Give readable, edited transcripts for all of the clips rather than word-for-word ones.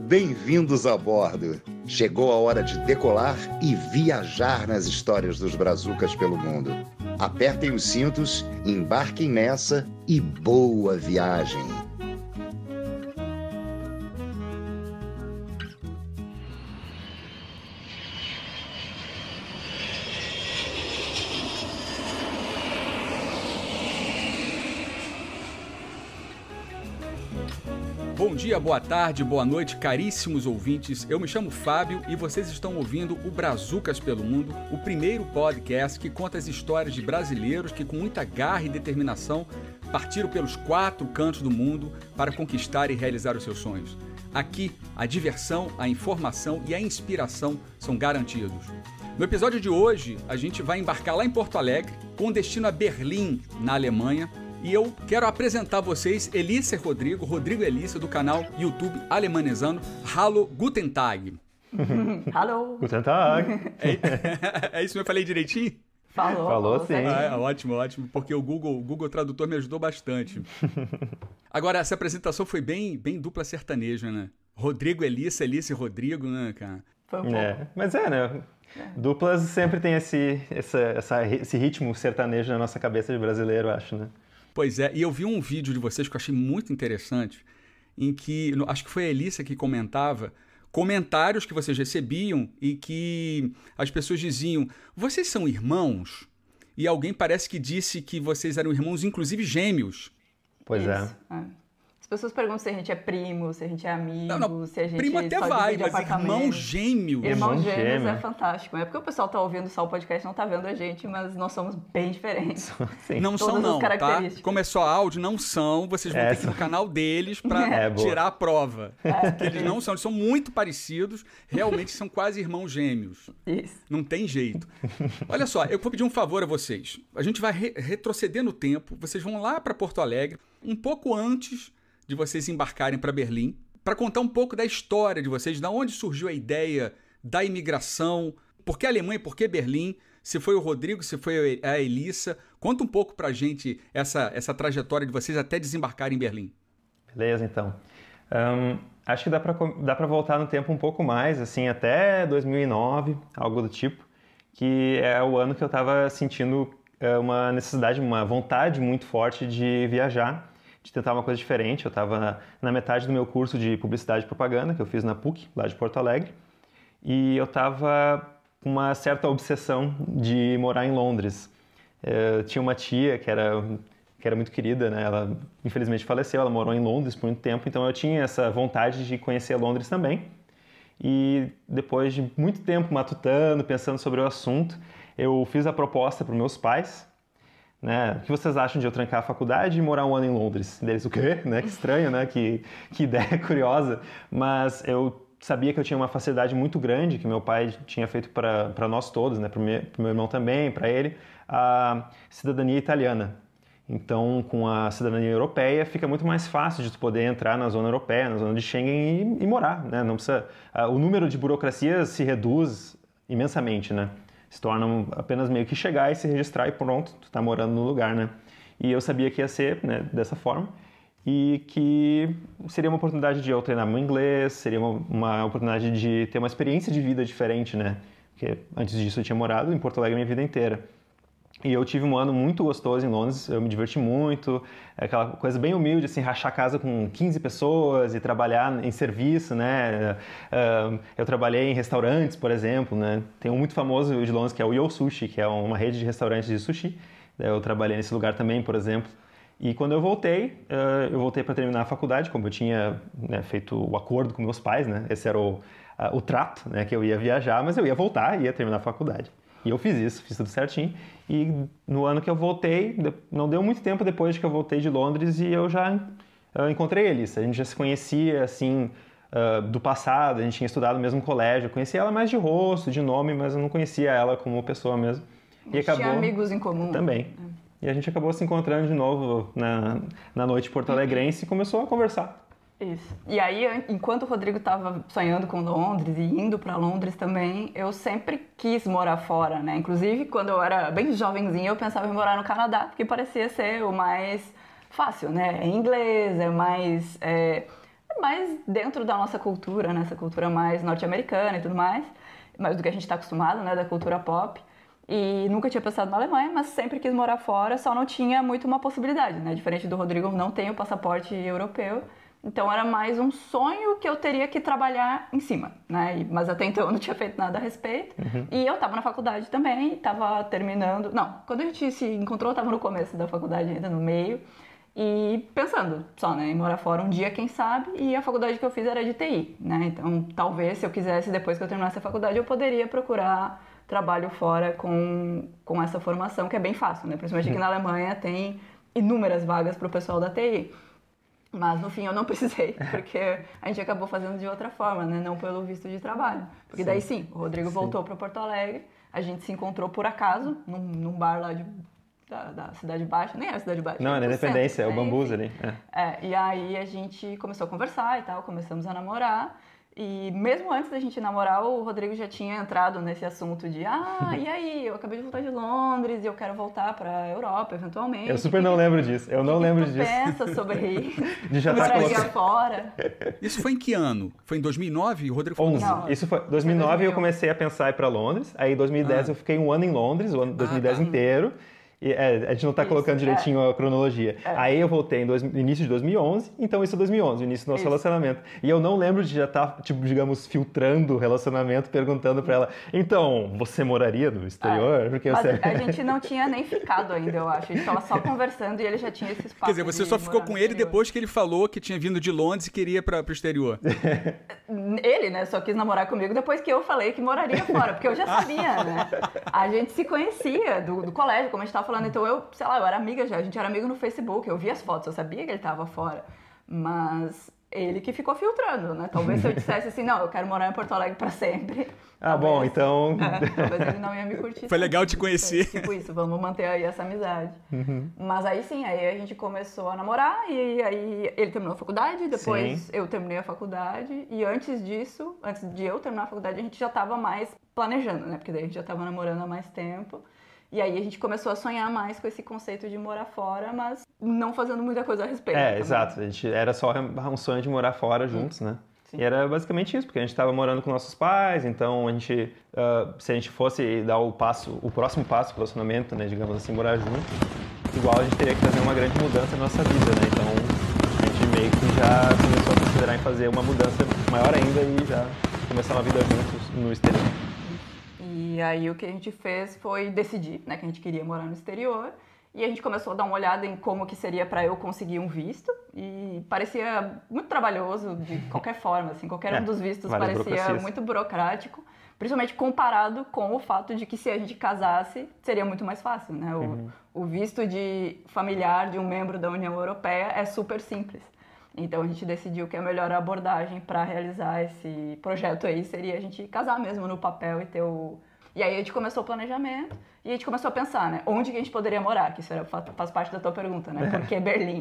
Bem-vindos a bordo. Chegou a hora de decolar e viajar nas histórias dos brazucas pelo mundo. Apertem os cintos, embarquem nessa e boa viagem. Bom dia, boa tarde, boa noite, caríssimos ouvintes. Eu me chamo Fábio e vocês estão ouvindo o Brazucas pelo Mundo, o primeiro podcast que conta as histórias de brasileiros que com muita garra e determinação partiram pelos 4 cantos do mundo para conquistar e realizar os seus sonhos. Aqui, a diversão, a informação e a inspiração são garantidos. No episódio de hoje, a gente vai embarcar lá em Porto Alegre, com destino a Berlim, na Alemanha. E eu quero apresentar a vocês Elissa e Rodrigo e Elissa, do canal YouTube Alemanizando. Hallo, Guten Tag. Hallo. Guten Tag. É isso que eu falei direitinho? Falou sim. Ótimo, porque o Google Tradutor me ajudou bastante. Agora, essa apresentação foi bem dupla sertaneja, né? Rodrigo, Elissa e Rodrigo, né, cara? Foi um pouco. Mas né? Duplas sempre tem esse ritmo sertanejo na nossa cabeça de brasileiro, acho, né? Pois é, e eu vi um vídeo de vocês que eu achei muito interessante, em que, acho que foi a Elissa que comentava, comentários que vocês recebiam e que as pessoas diziam, vocês são irmãos? E alguém parece que disse que vocês eram irmãos, inclusive gêmeos. Pois Isso. é. As pessoas perguntam se a gente é primo, se a gente é amigo, Não, se a gente primo até só vai, divide mas apartamento. irmão gêmeo. Irmão gêmeos gêmeo. é fantástico. É porque o pessoal tá ouvindo só o podcast, não tá vendo a gente, mas nós somos bem diferentes. Sim. Não Todas são as não, tá? características. Como é só áudio, não são. Vocês vão ter que ir no canal deles pra boa. tirar a prova. Porque eles não são, eles são muito parecidos. Realmente são quase irmãos gêmeos. Isso. Não tem jeito. Olha só, eu vou pedir um favor a vocês. A gente vai retroceder no tempo. Vocês vão lá para Porto Alegre, um pouco antes de vocês embarcarem para Berlim, para contar um pouco da história de vocês, de onde surgiu a ideia da imigração, por que a Alemanha, por que Berlim, se foi o Rodrigo, se foi a Elissa. Conta um pouco pra gente essa trajetória de vocês até desembarcar em Berlim. Beleza, então. Acho que dá para voltar no tempo um pouco mais, assim, até 2009, algo do tipo, que é o ano que eu estava sentindo uma necessidade, uma vontade muito forte de viajar, de tentar uma coisa diferente. Eu estava na metade do meu curso de Publicidade e Propaganda, que eu fiz na PUC, lá de Porto Alegre, e eu estava com uma certa obsessão de morar em Londres. Eu tinha uma tia que era muito querida, né? Ela infelizmente faleceu, ela morou em Londres por muito tempo, então eu tinha essa vontade de conhecer Londres também. E depois de muito tempo matutando, pensando sobre o assunto, eu fiz a proposta para os meus pais, né? O que vocês acham de eu trancar a faculdade e morar um ano em Londres? Deles, o quê? Né? Que estranho, né? Que ideia curiosa. Mas eu sabia que eu tinha uma facilidade muito grande, que meu pai tinha feito para nós todos, né? Para o meu irmão também, para ele, a cidadania italiana. Então, com a cidadania europeia, fica muito mais fácil de tu poder entrar na zona europeia, na zona de Schengen e morar, né? Não precisa, o número de burocracias se reduz imensamente, né? Se torna apenas meio que chegar e se registrar e pronto, tu tá morando no lugar, né? E eu sabia que ia ser, né, dessa forma e que seria uma oportunidade de eu treinar meu inglês, seria uma oportunidade de ter uma experiência de vida diferente, né? Porque antes disso eu tinha morado em Porto Alegre a minha vida inteira. E eu tive um ano muito gostoso em Londres, eu me diverti muito, aquela coisa bem humilde, assim, rachar casa com 15 pessoas e trabalhar em serviço, né? Eu trabalhei em restaurantes, por exemplo, né? Tem um muito famoso de Londres que é o Yo Sushi, que é uma rede de restaurantes de sushi. Eu trabalhei nesse lugar também, por exemplo. E quando eu voltei para terminar a faculdade, como eu tinha, né, feito o acordo com meus pais, né? Esse era o trato, né? Que eu ia viajar, mas eu ia voltar e ia terminar a faculdade. E eu fiz isso, fiz tudo certinho. E no ano que eu voltei, não deu muito tempo depois que eu voltei de Londres e eu já encontrei a Elissa. A gente já se conhecia, assim, do passado, a gente tinha estudado no mesmo colégio. Eu conhecia ela mais de rosto, de nome, mas eu não conhecia ela como pessoa mesmo. E tinha amigos em comum. Também. E a gente acabou se encontrando de novo na noite porto-alegrense e começou a conversar. Isso. E aí, enquanto o Rodrigo estava sonhando com Londres e indo para Londres também, eu sempre quis morar fora, né? Inclusive, quando eu era bem jovenzinha, eu pensava em morar no Canadá, porque parecia ser o mais fácil, né? É inglês, é mais... mais dentro da nossa cultura, né? Essa cultura mais norte-americana e tudo mais, mais do que a gente está acostumado, né? Da cultura pop. E nunca tinha pensado na Alemanha, mas sempre quis morar fora, só não tinha muito uma possibilidade, né? Diferente do Rodrigo, não tenho passaporte europeu, então era mais um sonho que eu teria que trabalhar em cima, né? Mas até então eu não tinha feito nada a respeito. E eu estava na faculdade também, estava terminando... Não, quando a gente se encontrou, eu estava no começo da faculdade, ainda no meio, e pensando só, né? Em morar fora um dia, quem sabe, e a faculdade que eu fiz era de TI, né? Então, talvez, se eu quisesse, depois que eu terminasse a faculdade, eu poderia procurar trabalho fora com essa formação, que é bem fácil, né? Principalmente aqui na Alemanha tem inúmeras vagas para o pessoal da TI. Mas, no fim, eu não precisei, porque a gente acabou fazendo de outra forma, né? Não pelo visto de trabalho. Porque daí, sim, o Rodrigo voltou para Porto Alegre, a gente se encontrou por acaso, num bar lá da Cidade Baixa, nem era Cidade Baixa. Não, na Independência, é o Bambus ali. E aí a gente começou a conversar e tal, começamos a namorar. E mesmo antes da gente namorar, o Rodrigo já tinha entrado nesse assunto de e aí, eu acabei de voltar de Londres e eu quero voltar pra Europa, eventualmente. Eu super não lembro disso, eu não lembro disso. Pensa sobre isso? De já estar colocando fora. Isso foi em que ano? Foi em 2009? O Rodrigo falou 11. Não, Isso foi 2009 eu comecei a pensar em ir pra Londres, aí em 2010 eu fiquei um ano em Londres, o ano 2010 inteiro. E, a gente não está colocando direitinho a cronologia. Aí eu voltei no início de 2011, então isso é 2011, o início do nosso relacionamento. E eu não lembro de já estar, tipo, digamos, filtrando o relacionamento, perguntando para ela, então, você moraria no exterior? Porque mas a gente não tinha nem ficado ainda, eu acho. A gente estava só conversando e ele já tinha esse espaço. Quer dizer, você só ficou com ele depois que ele falou que tinha vindo de Londres e queria para o exterior. Ele, né, só quis namorar comigo depois que eu falei que moraria fora, porque eu já sabia, né? A gente se conhecia do colégio, como a gente estava falando, então eu era amiga já, a gente era amigo no Facebook, eu via as fotos, eu sabia que ele estava fora, mas ele que ficou filtrando, né? Talvez se eu dissesse assim, não, eu quero morar em Porto Alegre para sempre. Bom, então... talvez ele não ia me curtir. Foi legal te conhecer. Tipo isso, vamos manter aí essa amizade. Mas aí sim, aí a gente começou a namorar e aí ele terminou a faculdade, depois eu terminei a faculdade e antes disso, antes de eu terminar a faculdade, a gente já estava mais planejando, né? Porque daí a gente já estava namorando há mais tempo. E aí a gente começou a sonhar mais com esse conceito de morar fora, mas não fazendo muita coisa a respeito. Exato. A gente era só um sonho de morar fora juntos, né? Sim. E era basicamente isso, porque a gente estava morando com nossos pais, então a gente, se a gente fosse dar o próximo passo pro relacionamento, né, digamos assim, morar junto, igual a gente teria que fazer uma grande mudança na nossa vida, né? Então a gente meio que já começou a considerar em fazer uma mudança maior ainda e já começar uma vida juntos no exterior. E aí o que a gente fez foi decidir, né, que a gente queria morar no exterior. E a gente começou a dar uma olhada em como que seria para eu conseguir um visto. E parecia muito trabalhoso de qualquer forma, assim, qualquer um dos vistos parecia muito burocrático. Principalmente comparado com o fato de que se a gente casasse, seria muito mais fácil, né? O visto de familiar de um membro da União Europeia é super simples. Então a gente decidiu que a melhor abordagem para realizar esse projeto aí seria a gente casar mesmo no papel e ter o... E aí a gente começou o planejamento e a gente começou a pensar, né? Onde que a gente poderia morar? Que isso faz parte da tua pergunta, né? Por que Berlim?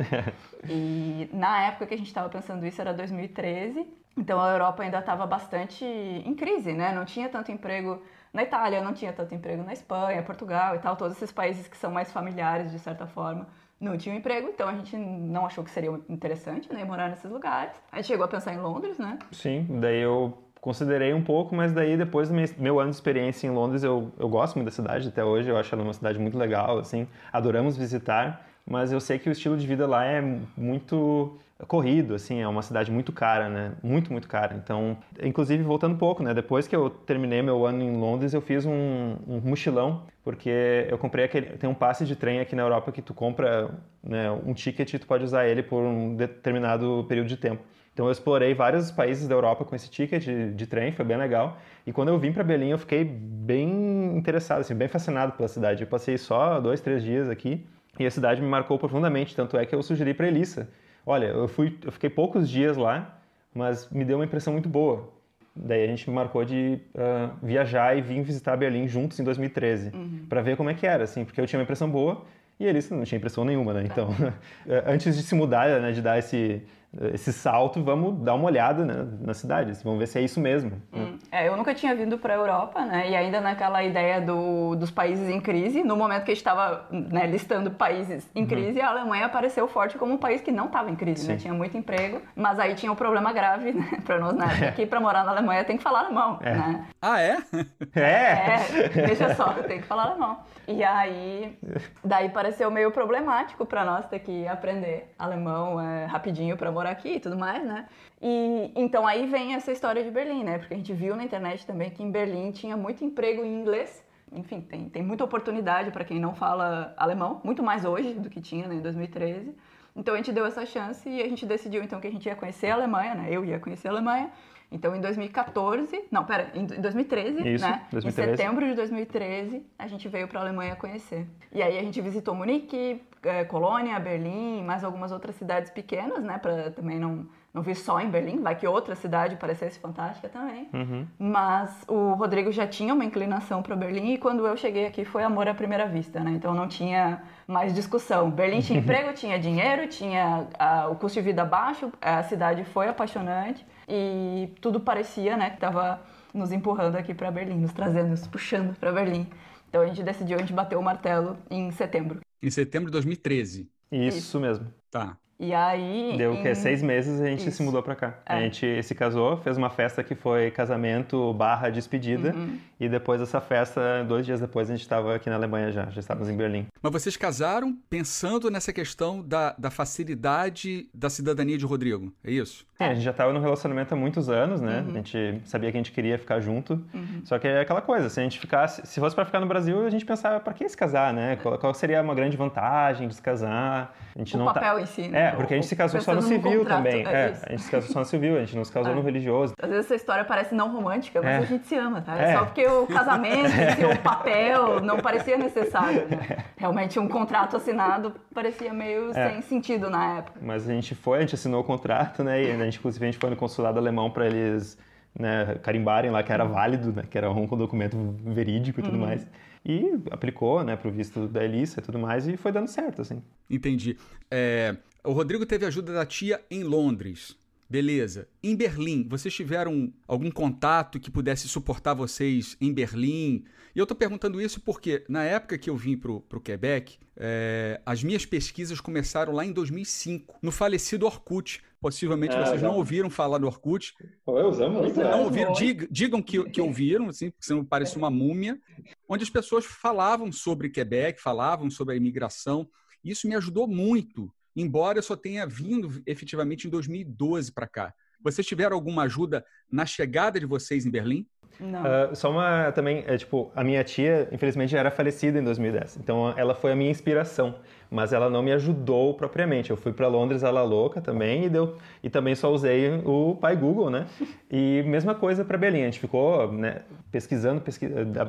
E na época que a gente estava pensando isso era 2013. Então a Europa ainda estava bastante em crise, né? Não tinha tanto emprego na Itália, não tinha tanto emprego na Espanha, Portugal e tal. Todos esses países que são mais familiares, de certa forma, não tinham emprego. Então a gente não achou que seria interessante, né, morar nesses lugares. A gente chegou a pensar em Londres, né? Sim, daí eu considerei um pouco, mas daí depois do meu ano de experiência em Londres, eu gosto muito da cidade até hoje. Eu acho ela uma cidade muito legal, assim. Adoramos visitar, mas eu sei que o estilo de vida lá é muito corrido, assim, é uma cidade muito cara, né? Muito, muito cara. Então, inclusive, voltando um pouco, né? Depois que eu terminei meu ano em Londres, eu fiz um mochilão, porque eu comprei tem um passe de trem aqui na Europa que tu compra, né, um ticket e tu pode usar ele por um determinado período de tempo. Então eu explorei vários países da Europa com esse ticket de trem, foi bem legal. E quando eu vim para Berlim, eu fiquei bem interessado, assim, bem fascinado pela cidade. Eu passei só 2-3 dias aqui e a cidade me marcou profundamente, tanto é que eu sugeri para Elissa. Olha, eu fiquei poucos dias lá, mas me deu uma impressão muito boa. Daí a gente me marcou de viajar e vir visitar Berlim juntos em 2013, para ver como é que era, assim, porque eu tinha uma impressão boa e a Elissa não tinha impressão nenhuma, né? Então, antes de se mudar, né, de dar esse salto, vamos dar uma olhada, né, na cidade, assim, vamos ver se é isso mesmo. Eu nunca tinha vindo para a Europa, né? E ainda naquela ideia dos países em crise, no momento que a gente estava, né, listando países em crise, a Alemanha apareceu forte como um país que não estava em crise, né? Tinha muito emprego, mas aí tinha um problema grave, né, para nós, né? Aqui para morar na Alemanha tem que falar alemão, né? Ah, é? Veja só, tem que falar alemão. E aí, daí pareceu meio problemático para nós ter que aprender alemão rapidinho para morar aqui e tudo mais, né? E então aí vem essa história de Berlim, né? Porque a gente viu na internet também que em Berlim tinha muito emprego em inglês. Enfim, tem muita oportunidade para quem não fala alemão, muito mais hoje do que tinha, né, em 2013. Então a gente deu essa chance e a gente decidiu então que a gente ia conhecer a Alemanha, né? Eu ia conhecer a Alemanha. Então, em 2014... Não, pera, em 2013, Isso, né? 2013. Em setembro de 2013, a gente veio para a Alemanha conhecer. E aí a gente visitou Munique, Colônia, Berlim, mais algumas outras cidades pequenas, né? Para também não vir só em Berlim, vai que outra cidade parecesse fantástica também. Mas o Rodrigo já tinha uma inclinação para Berlim e quando eu cheguei aqui foi amor à primeira vista, né? Então não tinha mais discussão. Berlim tinha emprego, tinha dinheiro, tinha o custo de vida baixo, a cidade foi apaixonante e tudo parecia, né, que estava nos empurrando aqui para Berlim, nos trazendo, nos puxando para Berlim. Então a gente bateu o martelo em setembro. Em setembro de 2013. Isso mesmo. Tá. E aí... Deu o quê? 6 meses a gente se mudou pra cá. A gente se casou, fez uma festa que foi casamento / despedida. E depois dessa festa, 2 dias depois, a gente estava aqui na Alemanha já estávamos em Berlim. Mas vocês casaram pensando nessa questão da facilidade da cidadania de Rodrigo, é isso? A gente já estava num relacionamento há muitos anos, né? A gente sabia que a gente queria ficar junto. Só que é aquela coisa, se a gente ficasse... Se fosse para ficar no Brasil, a gente pensava, para que se casar, né? Qual seria uma grande vantagem de se casar? A gente o papel em si, né? Porque a gente se casou só no civil também. A gente se casou só no civil, a gente não se casou no religioso. Às vezes essa história parece não romântica, mas a gente se ama, tá? Só porque o casamento, o papel, não parecia necessário, né? Realmente um contrato assinado parecia meio sem sentido na época. Mas a gente assinou o contrato, né? E inclusive a gente foi no consulado alemão para eles, né, carimbarem lá que era válido, né? Que era um documento verídico e tudo mais. E aplicou, né, pro visto da Elissa e tudo mais, e foi dando certo, assim. Entendi. O Rodrigo teve ajuda da tia em Londres. Beleza. Em Berlim, vocês tiveram algum contato que pudesse suportar vocês em Berlim? E eu tô perguntando isso porque, na época que eu vim pro Quebec, as minhas pesquisas começaram lá em 2005, no falecido Orkut. Possivelmente vocês não ouviram falar do Orkut. Eu usamos muito. Não ouviram, digam que ouviram, assim, porque senão parece uma múmia, onde as pessoas falavam sobre Quebec, falavam sobre a imigração. Isso me ajudou muito, embora eu só tenha vindo efetivamente em 2012 para cá. Vocês tiveram alguma ajuda na chegada de vocês em Berlim? Não. Só uma também, a minha tia, infelizmente, já era falecida em 2010. Então, ela foi a minha inspiração, mas ela não me ajudou propriamente. Eu fui para Londres à la louca também e também só usei o pai Google, né? E mesma coisa para Berlim. A gente ficou, né, pesquisando.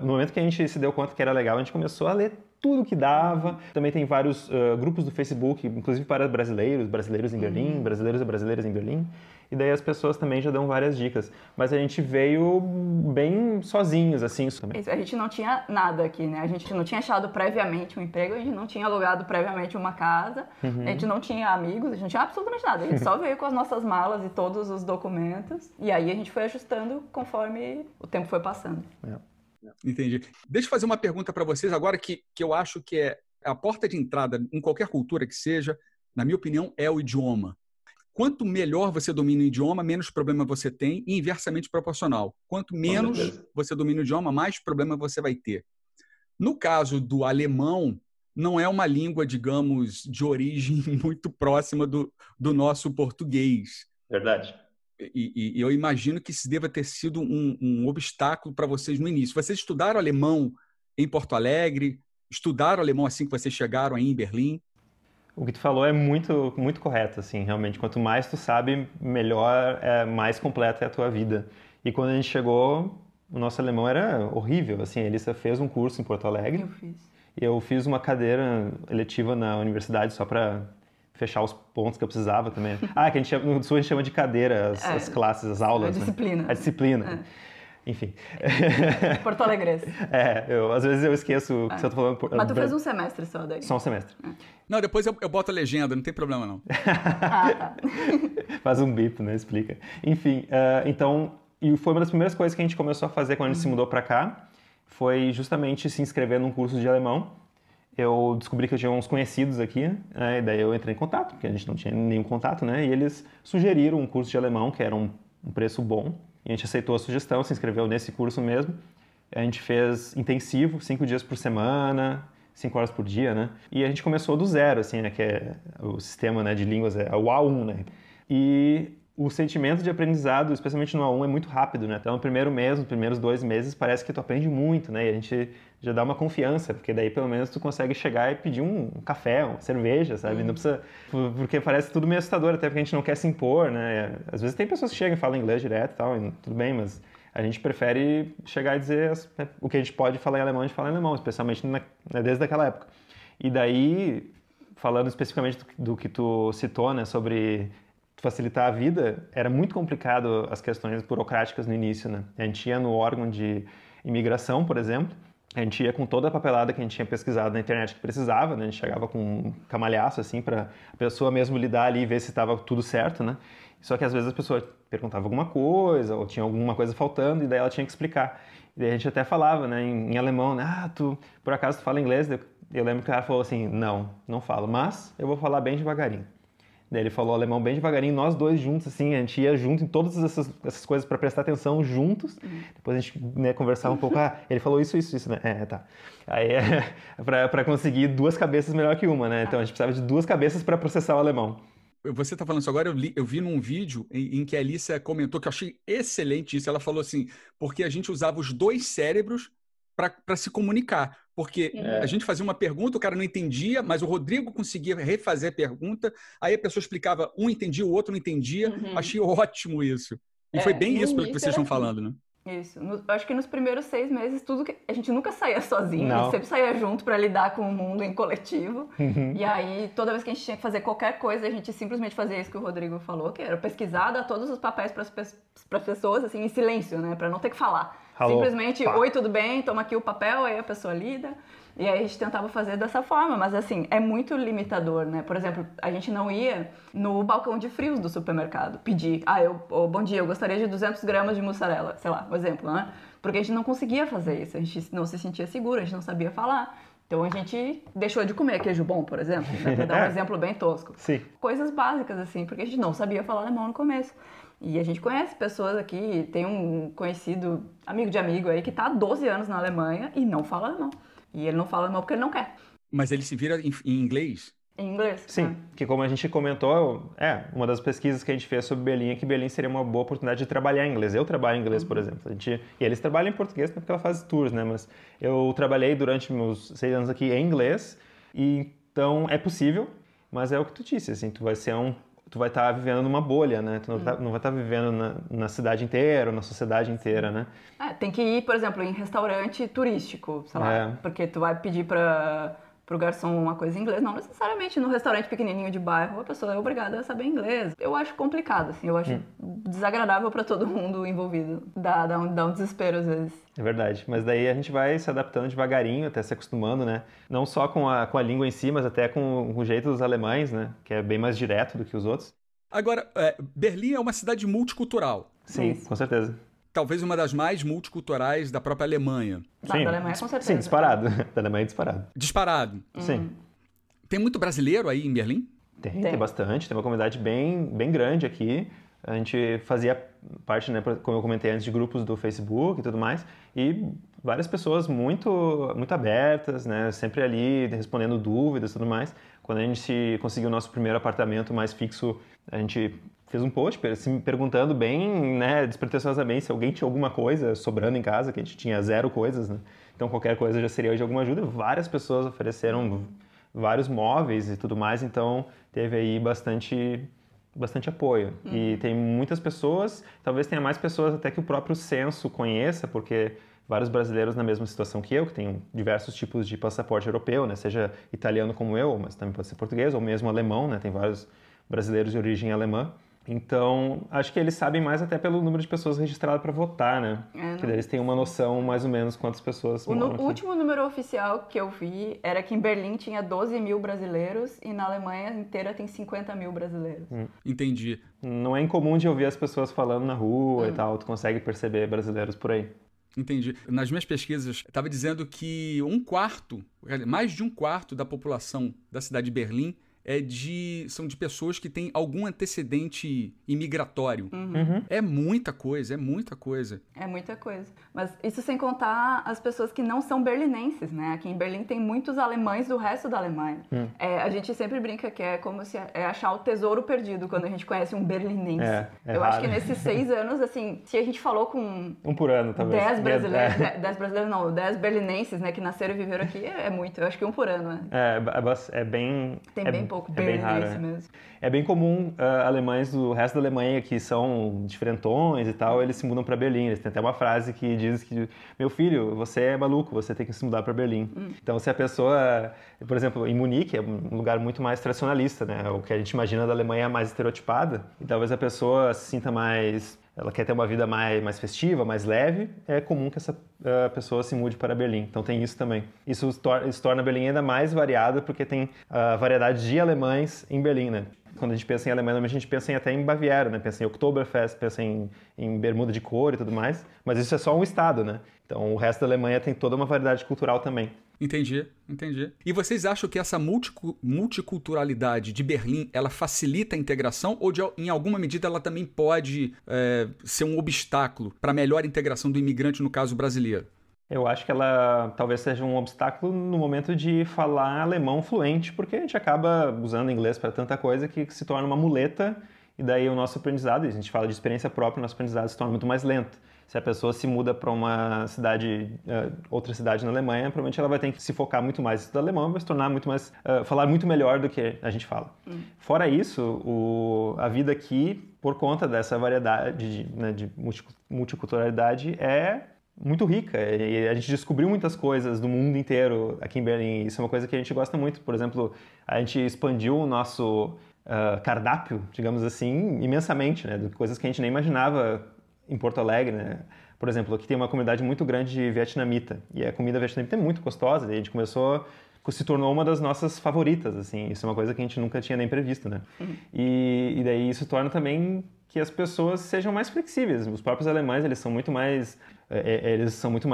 No momento que a gente se deu conta que era legal, a gente começou a ler tudo que dava. Também tem vários grupos do Facebook, inclusive para brasileiros em Berlim, brasileiros e brasileiras em Berlim. E daí as pessoas também já dão várias dicas. Mas a gente veio bem sozinhos, assim. Também. A gente não tinha nada aqui, né? A gente não tinha achado previamente um emprego, a gente não tinha alugado previamente uma casa, a gente não tinha amigos, a gente não tinha absolutamente nada. A gente só veio com as nossas malas e todos os documentos. E aí a gente foi ajustando conforme o tempo foi passando. Entendi. Deixa eu fazer uma pergunta para vocês agora que eu acho que é a porta de entrada em qualquer cultura que seja, na minha opinião, é o idioma. Quanto melhor você domina o idioma, menos problema você tem e inversamente proporcional. Quanto menos você domina o idioma, mais problema você vai ter. No caso do alemão, não é uma língua, digamos, de origem muito próxima do nosso português. Verdade. E eu imagino que isso deva ter sido um obstáculo para vocês no início. Vocês estudaram alemão em Porto Alegre? Estudaram alemão assim que vocês chegaram aí em Berlim? O que tu falou é muito, muito correto, assim, realmente. Quanto mais tu sabe, melhor, mais completa é a tua vida. E quando a gente chegou, o nosso alemão era horrível, assim. A Elissa fez um curso em Porto Alegre. Eu fiz. Eu fiz uma cadeira eletiva na universidade só para fechar os pontos que eu precisava também. No Sul a gente chama de cadeira as classes, as aulas. A disciplina. Né? A disciplina. Enfim. Porto Alegre. Às vezes eu esqueço que você tá falando... Mas tu fez um semestre só daí? Só um semestre. Não, depois eu boto a legenda, não tem problema não. Tá. Faz um bip, né? Explica. Enfim, então... E foi uma das primeiras coisas que a gente começou a fazer quando a gente se mudou pra cá, foi justamente se inscrever num curso de alemão. Eu descobri que eu tinha uns conhecidos aqui, né? E daí eu entrei em contato, porque a gente não tinha nenhum contato, né? E eles sugeriram um curso de alemão, que era um preço bom. E a gente aceitou a sugestão, se inscreveu nesse curso mesmo. A gente fez intensivo, 5 dias por semana, 5 horas por dia, né? E a gente começou do zero, assim, né? Que é o sistema, né, de línguas, é o A1, né? E o sentimento de aprendizado, especialmente no A1, é muito rápido, né? Então, no primeiro mês, nos primeiros 2 meses, parece que tu aprende muito, né? E a gente já dá uma confiança, porque daí, pelo menos, tu consegue chegar e pedir um café, uma cerveja, sabe? Não precisa... Porque parece tudo meio assustador, até porque a gente não quer se impor, né? Às vezes tem pessoas que chegam e falam inglês direto e tal, e tudo bem, mas a gente prefere chegar e dizer o que a gente pode falar em alemão, a gente fala em alemão, especialmente desde aquela época. E daí, falando especificamente do que tu citou, né, sobre facilitar a vida, era muito complicado as questões burocráticas no início, né? A gente ia no órgão de imigração, por exemplo, a gente ia com toda a papelada que a gente tinha pesquisado na internet que precisava, né? A gente chegava com um camalhaço, assim, para a pessoa mesmo lidar ali e ver se estava tudo certo, né? Só que às vezes a pessoa perguntava alguma coisa, ou tinha alguma coisa faltando, e daí ela tinha que explicar. E daí a gente até falava, né, em alemão, né? Por acaso tu fala inglês? Eu lembro que o cara falou assim, não falo, mas eu vou falar bem devagarinho. Daí ele falou alemão bem devagarinho, nós dois juntos, assim, a gente ia junto em todas essas coisas para prestar atenção juntos. Depois a gente, né, conversava um pouco, ele falou isso, né? Tá. Aí para conseguir 2 cabeças melhor que uma, né? Então a gente precisava de 2 cabeças para processar o alemão. Você está falando isso agora, eu vi num vídeo em que a Alicia comentou que eu achei excelente isso. Ela falou assim, porque a gente usava os 2 cérebros para se comunicar. Porque a gente fazia uma pergunta, o cara não entendia, mas o Rodrigo conseguia refazer a pergunta, aí a pessoa explicava, um entendia, o outro não entendia. Achei ótimo isso. E foi bem isso pelo que vocês estão falando, né? Isso. Acho que nos primeiros 6 meses, a gente nunca saía sozinho, não. A gente sempre saía junto para lidar com o mundo em coletivo. E aí, toda vez que a gente tinha que fazer qualquer coisa, a gente simplesmente fazia isso que o Rodrigo falou, que era pesquisar, dar todos os papéis para as pessoas, assim, em silêncio, né? Para não ter que falar. Alô, simplesmente, pá. Oi, tudo bem? Toma aqui o papel, aí a pessoa lida. E aí a gente tentava fazer dessa forma, mas assim, é muito limitador, né? Por exemplo, a gente não ia no balcão de frios do supermercado pedir, bom dia, eu gostaria de 200 gramas de mussarela, sei lá, um exemplo, né? Porque a gente não conseguia fazer isso, a gente não se sentia seguro, a gente não sabia falar. Então a gente deixou de comer queijo bom, por exemplo, né? Pra dar um exemplo bem tosco. Sim. Coisas básicas, assim, porque a gente não sabia falar alemão no começo. E a gente conhece pessoas aqui, tem um conhecido, amigo de amigo aí, que tá há 12 anos na Alemanha e não fala alemão. E ele não fala alemão porque ele não quer. Mas ele se vira em inglês? Em inglês? Sim, que como a gente comentou, uma das pesquisas que a gente fez sobre Berlim é que Berlim seria uma boa oportunidade de trabalhar em inglês. Eu trabalho em inglês, por exemplo. E eles trabalham em português porque ela faz tours, né? Mas eu trabalhei durante meus 6 anos aqui em inglês, e então é possível, mas é o que tu disse, assim, tu vai estar vivendo numa bolha, né? Tu não vai estar vivendo na cidade inteira, na sociedade inteira, né? Tem que ir, por exemplo, em restaurante turístico, sei lá, porque tu vai pedir pro garçom uma coisa em inglês, não necessariamente no restaurante pequenininho de bairro a pessoa é obrigada a saber inglês. Eu acho complicado, assim, eu acho desagradável para todo mundo envolvido, dá um desespero às vezes. É verdade, mas daí a gente vai se adaptando devagarinho, até se acostumando, né? Não só com a língua em si, mas até com o jeito dos alemães, né? Que é bem mais direto do que os outros. Agora, Berlim é uma cidade multicultural. Sim, com certeza. Talvez uma das mais multiculturais da própria Alemanha. Sim, da Alemanha, com certeza. Sim, disparado. Da Alemanha é disparado. Disparado. Sim. Tem muito brasileiro aí em Berlim? Tem bastante. Tem uma comunidade bem grande aqui. A gente fazia parte, né, como eu comentei antes, de grupos do Facebook e tudo mais. E várias pessoas muito abertas, né, sempre ali respondendo dúvidas e tudo mais. Quando a gente conseguiu o nosso primeiro apartamento mais fixo, a gente fez um post me perguntando bem, né, despretensiosamente, se alguém tinha alguma coisa sobrando em casa, que a gente tinha 0 coisas, né? Então qualquer coisa já seria de alguma ajuda. Várias pessoas ofereceram vários móveis e tudo mais, então teve aí bastante apoio. E tem muitas pessoas, talvez tenha mais pessoas até que o próprio censo conheça, porque vários brasileiros na mesma situação que eu, que tem diversos tipos de passaporte europeu, né? Seja italiano como eu, mas também pode ser português, ou mesmo alemão, né? Tem vários brasileiros de origem alemã. Então, acho que eles sabem mais até pelo número de pessoas registradas para votar, né? Que daí eles têm uma noção mais ou menos quantas pessoas moram aqui. O último número oficial que eu vi era que em Berlim tinha 12 mil brasileiros e na Alemanha inteira tem 50 mil brasileiros. Entendi. Não é incomum de ouvir as pessoas falando na rua e tal, tu consegue perceber brasileiros por aí. Entendi. Nas minhas pesquisas, estava dizendo que mais de um quarto da população da cidade de Berlim são de pessoas que têm algum antecedente imigratório. É muita coisa, é muita coisa. É muita coisa. Mas isso sem contar as pessoas que não são berlinenses, né? Aqui em Berlim tem muitos alemães do resto da Alemanha. A gente sempre brinca que é como se achar o tesouro perdido quando a gente conhece um berlinense. Eu acho que nesses 6 anos, assim, se a gente falou com... Um por ano, talvez. 10 brasileiros, 10 brasileiros não, 10 berlinenses, né, que nasceram e viveram aqui, é muito. Eu acho que um por ano, né? É bem... Tem bem pouco berlinense mesmo. É bem comum alemães do resto da Alemanha que são diferentões e tal, eles se mudam para Berlim. Eles têm até uma frase que diz que, meu filho, você é maluco, você tem que se mudar para Berlim. Então, se a pessoa, por exemplo, em Munique, é um lugar muito mais tradicionalista, né? O que a gente imagina da Alemanha é mais estereotipada. E talvez a pessoa se sinta mais... Ela quer ter uma vida mais festiva, mais leve, é comum que essa pessoa se mude para Berlim. Então tem isso também. Isso torna Berlim ainda mais variada, porque tem a variedade de alemães em Berlim, né? Quando a gente pensa em Alemanha, a gente pensa até em Baviera, né? Pensa em Oktoberfest, pensa em bermuda de couro e tudo mais. Mas isso é só um estado, né? Então o resto da Alemanha tem toda uma variedade cultural também. Entendi. E vocês acham que essa multiculturalidade de Berlim, ela facilita a integração ou em alguma medida ela também pode ser um obstáculo para a melhor integração do imigrante, no caso brasileiro? Eu acho que ela talvez seja um obstáculo no momento de falar alemão fluente, porque a gente acaba usando inglês para tanta coisa que se torna uma muleta e daí o nosso aprendizado, a gente fala de experiência própria, o nosso aprendizado se torna muito mais lento. Se a pessoa se muda para uma cidade, outra cidade na Alemanha, provavelmente ela vai ter que se focar muito mais no estudo alemão e vai se tornar muito mais, falar muito melhor do que a gente fala. Fora isso, a vida aqui, por conta dessa variedade de multiculturalidade, é muito rica. E a gente descobriu muitas coisas do mundo inteiro aqui em Berlim. Isso é uma coisa que a gente gosta muito. Por exemplo, a gente expandiu o nosso cardápio, digamos assim, imensamente, né? De coisas que a gente nem imaginava em Porto Alegre, né? Por exemplo, aqui tem uma comunidade muito grande de vietnamita, e a comida vietnamita é muito gostosa, e a gente se tornou uma das nossas favoritas, assim, isso é uma coisa que a gente nunca tinha nem previsto, né? E daí isso torna também que as pessoas sejam mais flexíveis. Os próprios alemães, eles são muito mais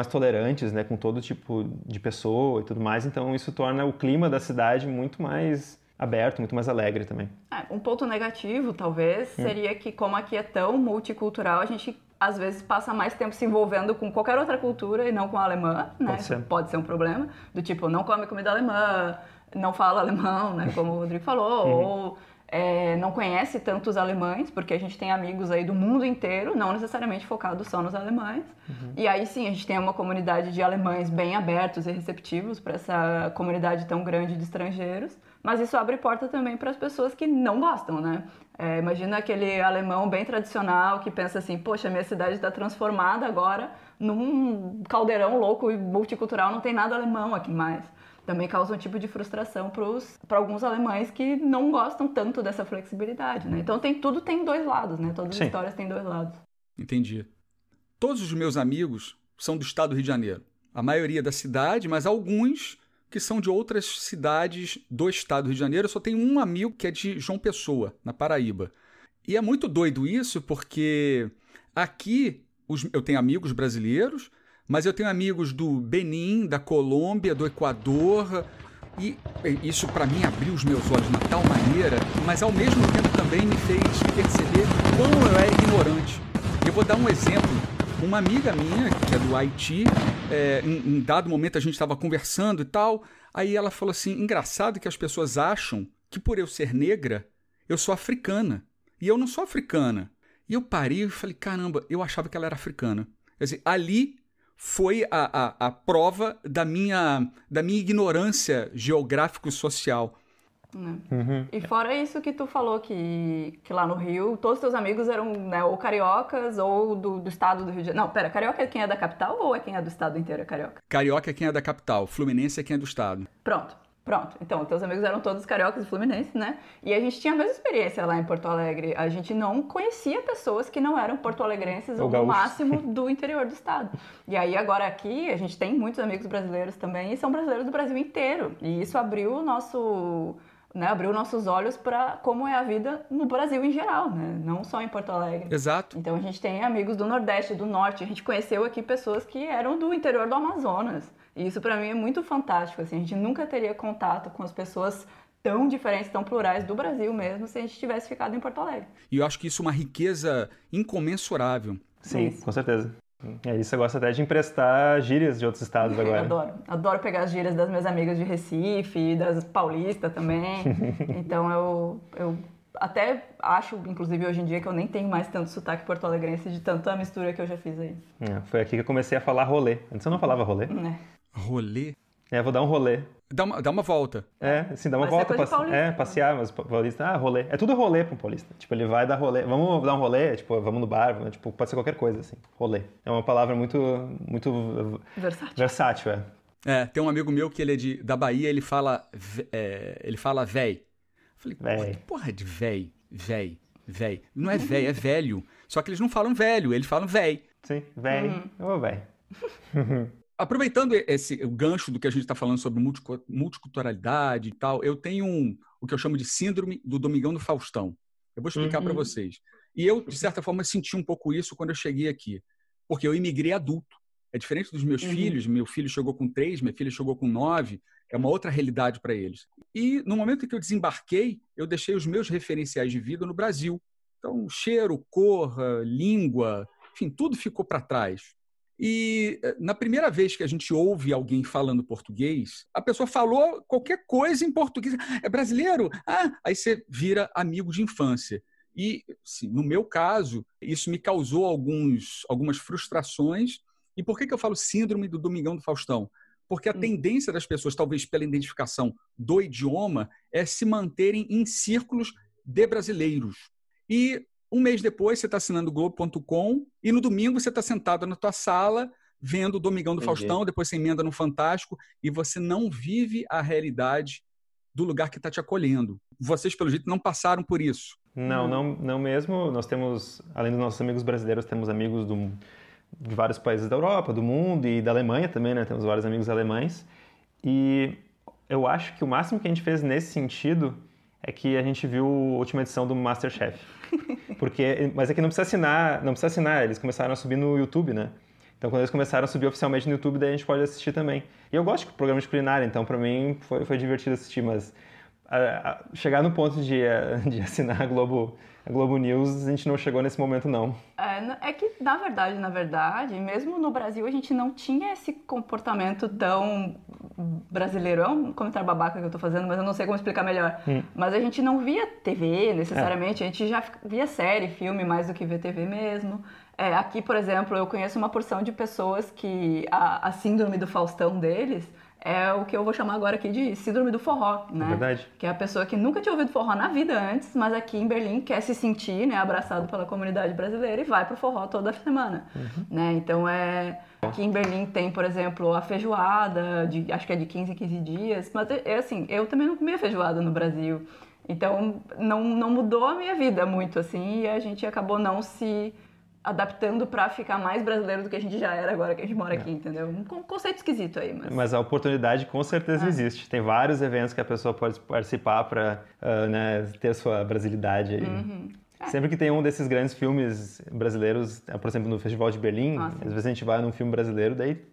tolerantes, né, com todo tipo de pessoa e tudo mais, então isso torna o clima da cidade muito mais aberto, muito mais alegre também. Um ponto negativo, talvez, seria que como aqui é tão multicultural, a gente às vezes passa mais tempo se envolvendo com qualquer outra cultura e não com a alemã, né? Pode ser um problema, do tipo, não come comida alemã, não fala alemão, né, como o Rodrigo falou, ou não conhece tantos alemães, porque a gente tem amigos aí do mundo inteiro, não necessariamente focados só nos alemães. E aí sim, a gente tem uma comunidade de alemães bem abertos e receptivos para essa comunidade tão grande de estrangeiros, mas isso abre porta também para as pessoas que não gostam, né? Imagina aquele alemão bem tradicional que pensa assim, poxa, minha cidade está transformada agora num caldeirão louco e multicultural, não tem nada alemão aqui mais. Também causa um tipo de frustração para alguns alemães que não gostam tanto dessa flexibilidade, né? Então tudo tem dois lados, né? Todas as histórias têm dois lados. Entendi. Todos os meus amigos são do estado do Rio de Janeiro. A maioria da cidade, mas alguns que são de outras cidades do estado do Rio de Janeiro. Eu só tenho um amigo que é de João Pessoa, na Paraíba. E é muito doido isso, porque aqui eu tenho amigos brasileiros, mas eu tenho amigos do Benin, da Colômbia, do Equador, e isso para mim abriu os meus olhos de uma tal maneira, mas ao mesmo tempo também me fez perceber como eu era ignorante. Eu vou dar um exemplo. Uma amiga minha, que é do Haiti, em dado momento a gente estava conversando e tal, aí ela falou assim, engraçado que as pessoas acham que por eu ser negra, eu sou africana. E eu não sou africana. E eu parei e falei, caramba, eu achava que ela era africana. Quer dizer, ali foi a prova da minha ignorância geográfico-social. E fora isso que tu falou, que lá no Rio, todos os teus amigos eram, né, ou cariocas ou do estado do Rio de Janeiro. Não, pera, carioca é quem é da capital ou é quem é do estado inteiro é carioca? Carioca é quem é da capital, fluminense é quem é do estado. Pronto. Pronto, então, teus amigos eram todos cariocas e fluminenses, né? E a gente tinha a mesma experiência lá em Porto Alegre. A gente não conhecia pessoas que não eram porto-alegrenses ou no máximo do interior do estado. E aí agora aqui a gente tem muitos amigos brasileiros também e são brasileiros do Brasil inteiro. E isso abriu o nosso... Né, abriu nossos olhos para como é a vida no Brasil em geral, né? Não só em Porto Alegre. Exato. Então a gente tem amigos do Nordeste, do Norte. A gente conheceu aqui pessoas que eram do interior do Amazonas. E isso para mim é muito fantástico. Assim, a gente nunca teria contato com as pessoas tão diferentes, tão plurais do Brasil mesmo, se a gente tivesse ficado em Porto Alegre. E eu acho que isso é uma riqueza incomensurável. Sim, com certeza. É isso, eu gosto até de emprestar gírias de outros estados agora. Adoro pegar as gírias das minhas amigas de Recife, das paulistas também. Então eu até acho, inclusive hoje em dia, que eu nem tenho mais tanto sotaque porto-alegrense de tanta mistura que eu já fiz aí. Foi aqui que eu comecei a falar rolê. Antes eu não falava rolê. Rolê? Vou dar um rolê. Dá uma volta. Sim, dá uma volta. Passear, mas paulista, rolê. É tudo rolê pro paulista. Tipo, ele vai dar rolê. Vamos dar um rolê? Tipo, vamos no bar. Tipo, pode ser qualquer coisa, assim. Rolê. É uma palavra muito versátil, tem um amigo meu que ele é da Bahia, ele fala véi. Eu falei, que porra é de véi? Véi. Não é véi, é velho. Só que eles não falam velho, eles falam véi. Sim, véi. Ô, véi. Aproveitando o gancho do que a gente está falando sobre multiculturalidade e tal, eu tenho o que eu chamo de síndrome do Domingão do Faustão. Eu vou explicar para vocês. E eu, de certa forma, senti um pouco isso quando eu cheguei aqui. Porque eu imigrei adulto. É diferente dos meus filhos. Meu filho chegou com 3, minha filha chegou com 9. É uma outra realidade para eles. E no momento em que eu desembarquei, eu deixei os meus referenciais de vida no Brasil. Então, cheiro, cor, língua, enfim, tudo ficou para trás. E na primeira vez que a gente ouve alguém falando português, a pessoa falou qualquer coisa em português. É brasileiro? Aí você vira amigo de infância. E, assim, no meu caso, isso me causou algumas frustrações. E por que eu falo síndrome do Domingão do Faustão? Porque a tendência das pessoas, talvez pela identificação do idioma, é se manterem em círculos de brasileiros. E um mês depois, você está assinando o Globo.com e no domingo você está sentado na tua sala vendo o Domingão do Faustão, depois você emenda no Fantástico e você não vive a realidade do lugar que está te acolhendo. Vocês, pelo jeito, não passaram por isso. Não mesmo. Nós temos, além dos nossos amigos brasileiros, temos amigos de vários países da Europa, do mundo e da Alemanha também, né? Temos vários amigos alemães. E eu acho que o máximo que a gente fez nesse sentido é que a gente viu a última edição do MasterChef. Mas é que não precisa assinar, eles começaram a subir no YouTube, né? Então, quando eles começaram a subir oficialmente no YouTube, daí a gente pode assistir também. E eu gosto de programa de culinária, então pra mim foi divertido assistir, mas chegar no ponto de assinar a Globo News, a gente não chegou nesse momento, não. É que, na verdade, mesmo no Brasil, a gente não tinha esse comportamento tão brasileiro. É um comentário babaca que eu tô fazendo, mas eu não sei como explicar melhor. Mas a gente não via TV, necessariamente. A gente já via série, filme, mais do que ver TV mesmo. Aqui, por exemplo, eu conheço uma porção de pessoas que a síndrome do Faustão deles é o que eu vou chamar agora aqui de síndrome do forró, né? É verdade. Que é a pessoa que nunca tinha ouvido forró na vida antes, mas aqui em Berlim quer se sentir, né, abraçado pela comunidade brasileira e vai pro forró toda semana, né? Então aqui em Berlim tem, por exemplo, a feijoada, acho que é de 15 em 15 dias, mas assim, eu também não comia feijoada no Brasil. Então não mudou a minha vida muito, assim, e a gente acabou não se adaptando para ficar mais brasileiro do que a gente já era agora que a gente mora aqui, entendeu? Um conceito esquisito aí, mas a oportunidade com certeza existe. Tem vários eventos que a pessoa pode participar para ter sua brasilidade aí. Sempre que tem um desses grandes filmes brasileiros, por exemplo, no Festival de Berlim, às vezes a gente vai num filme brasileiro, daí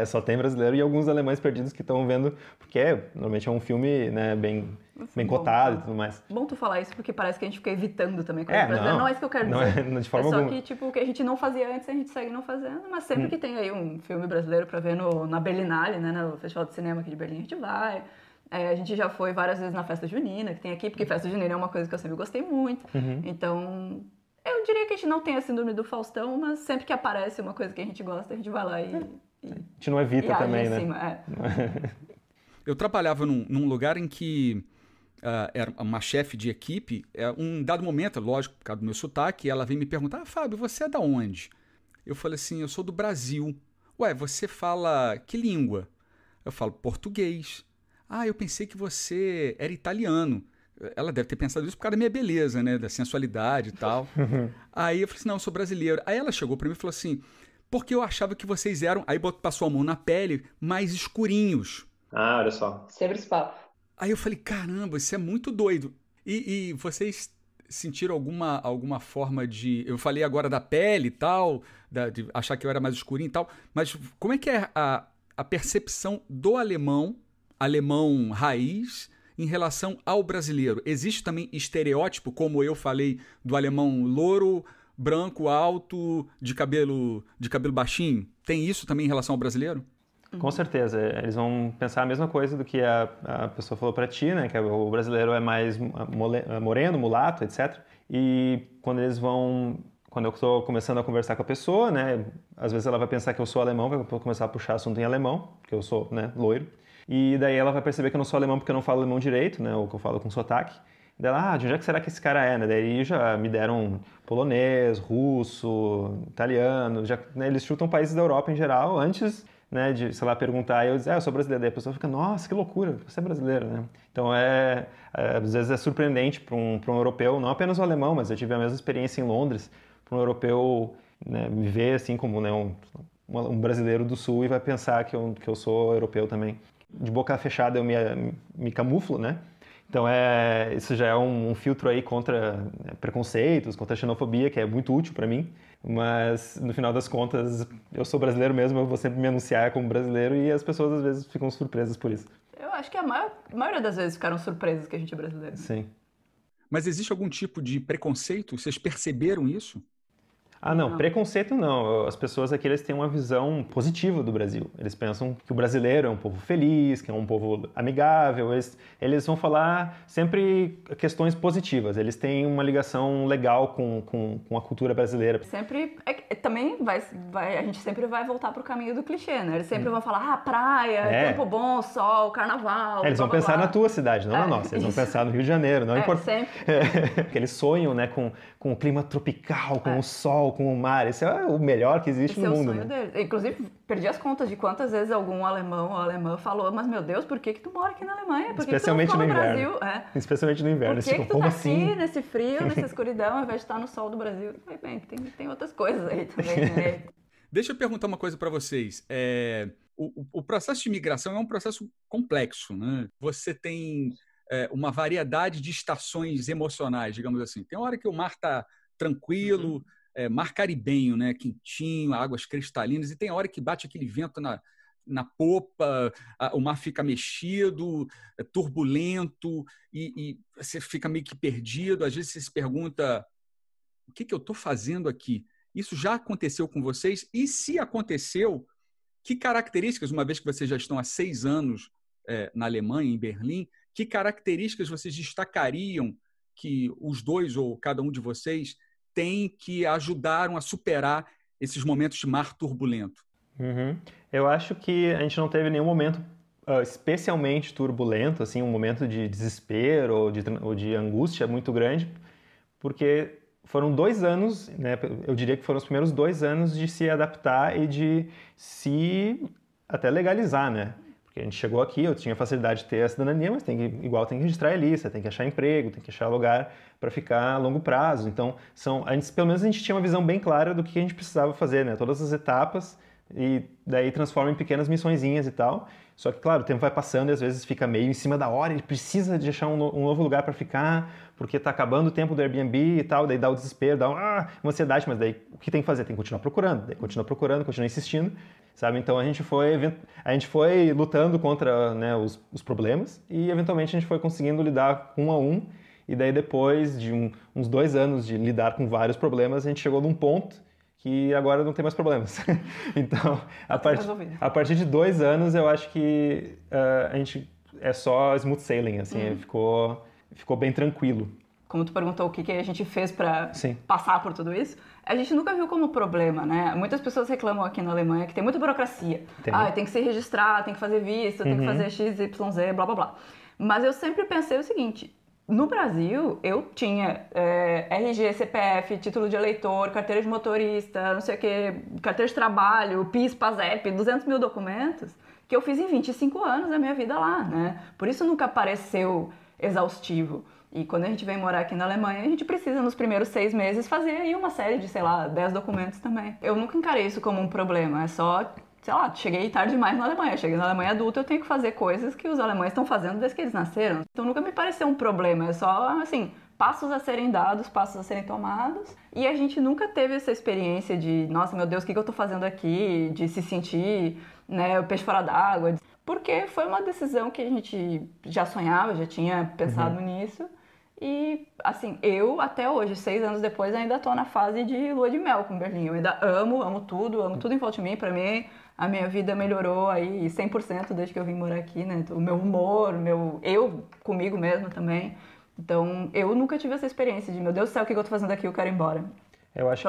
só tem brasileiro e alguns alemães perdidos que estão vendo, porque normalmente é um filme, né, bem cotado e tudo mais. Bom tu falar isso, porque parece que a gente fica evitando também coisa brasileira. Não é isso que eu quero dizer. De forma alguma. Só que, tipo, o que a gente não fazia antes, a gente segue não fazendo, mas sempre que tem aí um filme brasileiro pra ver na Berlinale, né, no Festival de Cinema aqui de Berlim, a gente vai. A gente já foi várias vezes na festa junina, que tem aqui, porque festa junina é uma coisa que eu sempre gostei muito. Então, eu diria que a gente não tem a síndrome do Faustão, mas sempre que aparece uma coisa que a gente gosta, a gente vai lá e a gente não evita também, né? Cima, Eu trabalhava num lugar em que era uma chefe de equipe. Um dado momento, lógico, por causa do meu sotaque, ela veio me perguntar: Fábio, você é da onde? Eu falei assim: eu sou do Brasil. Ué, você fala que língua? Eu falo português. eu pensei que você era italiano. Ela deve ter pensado isso por causa da minha beleza, né? Da sensualidade e tal. Aí eu falei assim, não, eu sou brasileiro. Aí ela chegou pra mim e falou assim, porque eu achava que vocês eram... Aí passou a mão na pele, mais escurinhos. Ah, olha só. Sempre esse papo. Aí eu falei, caramba, isso é muito doido. E vocês sentiram alguma forma de... Eu falei agora da pele e tal, de achar que eu era mais escurinho e tal, mas como é que é a percepção do alemão raiz, em relação ao brasileiro? Existe também estereótipo, como eu falei, do alemão louro, branco, alto, de cabelo baixinho? Tem isso também em relação ao brasileiro? Com certeza, eles vão pensar a mesma coisa do que a pessoa falou para ti, né? Que o brasileiro é mais moreno, mulato, etc. E quando eu estou começando a conversar com a pessoa, né? Às vezes ela vai pensar que eu sou alemão, vai começar a puxar assunto em alemão, porque eu sou, né, loiro. E daí ela vai perceber que eu não sou alemão porque eu não falo alemão direito, né? Ou que eu falo com sotaque. E dela, de onde é que será que esse cara é, né? Daí já me deram polonês, russo, italiano, né, eles chutam países da Europa em geral antes, né, de, sei lá, perguntar, e eu dizer, eu sou brasileiro. Daí a pessoa fica, nossa, que loucura, você é brasileiro, né? Então às vezes é surpreendente para um europeu, não apenas o alemão, mas eu tive a mesma experiência em Londres, para um europeu, né, me ver assim como, né, um brasileiro do sul e vai pensar que eu sou europeu também. De boca fechada eu me camuflo, né? Então isso já é um filtro aí contra, né, preconceitos, contra xenofobia, que é muito útil para mim. Mas no final das contas, eu sou brasileiro mesmo, eu vou sempre me anunciar como brasileiro e as pessoas às vezes ficam surpresas por isso. Eu acho que a maioria das vezes ficaram surpresas que a gente é brasileiro. Sim. Mas existe algum tipo de preconceito? Vocês perceberam isso? Não, preconceito não. As pessoas aqui eles têm uma visão positiva do Brasil. Eles pensam que o brasileiro é um povo feliz, que é um povo amigável. Eles vão falar sempre questões positivas. Eles têm uma ligação legal com a cultura brasileira. Sempre, também a gente sempre vai voltar pro caminho do clichê, né? Eles sempre vão falar, praia, tempo bom, sol, carnaval. Eles vão pensar na tua cidade, não na nossa. Eles vão pensar no Rio de Janeiro, não importa. Sempre. Eles sonham, né, com o clima tropical, com o sol, com o mar. Esse é o melhor que existe no mundo. Esse é o sonho deles. Inclusive, perdi as contas de quantas vezes algum alemão ou alemã falou, mas meu Deus, por que tu mora aqui na Alemanha? Por que especialmente tu não no Brasil? Inverno. Especialmente no inverno. Por que tu como tá assim? aqui nesse frio, nessa escuridão, ao invés de estar no sol do Brasil? Bem, tem outras coisas aí também, né? Deixa eu perguntar uma coisa para vocês. O processo de imigração é um processo complexo, né? Você tem uma variedade de estações emocionais, digamos assim. Tem hora que o mar está tranquilo, mar caribenho, né? Quentinho, águas cristalinas, e tem hora que bate aquele vento na popa, o mar fica mexido, turbulento, e você fica meio que perdido. Às vezes você se pergunta, o que eu estou fazendo aqui? Isso já aconteceu com vocês? E se aconteceu, que características, uma vez que vocês já estão há 6 anos na Alemanha, em Berlim, que características vocês destacariam que os dois ou cada um de vocês tem que ajudaram a superar esses momentos de mar turbulento? Eu acho que a gente não teve nenhum momento especialmente turbulento, assim, um momento de desespero ou de angústia muito grande, porque foram 2 anos, né, eu diria que foram os primeiros 2 anos de se adaptar e de se até legalizar, né? Porque a gente chegou aqui, eu tinha facilidade de ter a cidadania, mas tem que registrar a lista, tem que achar emprego, tem que achar lugar para ficar a longo prazo. Então, pelo menos a gente tinha uma visão bem clara do que a gente precisava fazer, né? Todas as etapas, e daí transforma em pequenas missõezinhas e tal. Só que, claro, o tempo vai passando e às vezes fica meio em cima da hora, ele precisa de achar um novo lugar para ficar, porque está acabando o tempo do Airbnb e tal, daí dá o desespero, dá uma ansiedade, mas daí o que tem que fazer? Tem que continuar procurando, daí continua procurando, continua insistindo, sabe? Então a gente foi lutando contra, né, os problemas e eventualmente a gente foi conseguindo lidar um a um, e daí depois de uns 2 anos de lidar com vários problemas, a gente chegou num ponto que agora não tem mais problemas. Então, a partir de 2 anos, eu acho que a gente é só smooth sailing, assim, ficou bem tranquilo. Como tu perguntou o que a gente fez para passar por tudo isso, a gente nunca viu como problema, né? Muitas pessoas reclamam aqui na Alemanha que tem muita burocracia. Tem que se registrar, tem que fazer visto, tem que fazer X, Y, Z, blá, blá, blá. Mas eu sempre pensei o seguinte: no Brasil, eu tinha RG, CPF, título de eleitor, carteira de motorista, não sei o que, carteira de trabalho, PIS, PASEP, 200 mil documentos, que eu fiz em 25 anos da minha vida lá, né? Por isso nunca pareceu exaustivo. E quando a gente vem morar aqui na Alemanha, a gente precisa, nos primeiros 6 meses, fazer aí uma série de, sei lá, 10 documentos também. Eu nunca encarei isso como um problema, é só, sei lá, cheguei tarde demais na Alemanha. Cheguei na Alemanha adulta, eu tenho que fazer coisas que os alemães estão fazendo desde que eles nasceram. Então nunca me pareceu um problema, é só, assim, passos a serem dados, passos a serem tomados. E a gente nunca teve essa experiência de, nossa, meu Deus, o que eu tô fazendo aqui? De se sentir, né, o peixe fora d'água. Porque foi uma decisão que a gente já sonhava, já tinha pensado nisso. E, assim, eu até hoje, 6 anos depois, ainda tô na fase de lua de mel com Berlim. Eu ainda amo tudo em volta de mim. Pra mim, a minha vida melhorou aí 100% desde que eu vim morar aqui, né? O meu humor, eu comigo mesma também. Então, eu nunca tive essa experiência de, meu Deus do céu, o que eu tô fazendo aqui? Eu quero ir embora. Eu acho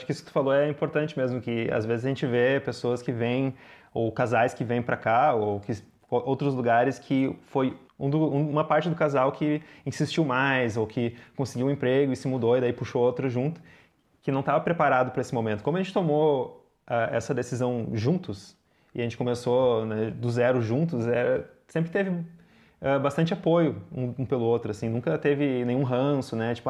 que isso que tu falou é importante mesmo, que às vezes a gente vê pessoas que vêm, ou casais que vêm pra cá, ou outros lugares que foi uma parte do casal que insistiu mais, ou que conseguiu um emprego e se mudou e daí puxou outro junto, que não estava preparado para esse momento. Como a gente tomou essa decisão juntos, e a gente começou, né, do zero juntos, sempre teve bastante apoio um pelo outro, assim, nunca teve nenhum ranço, né, tipo,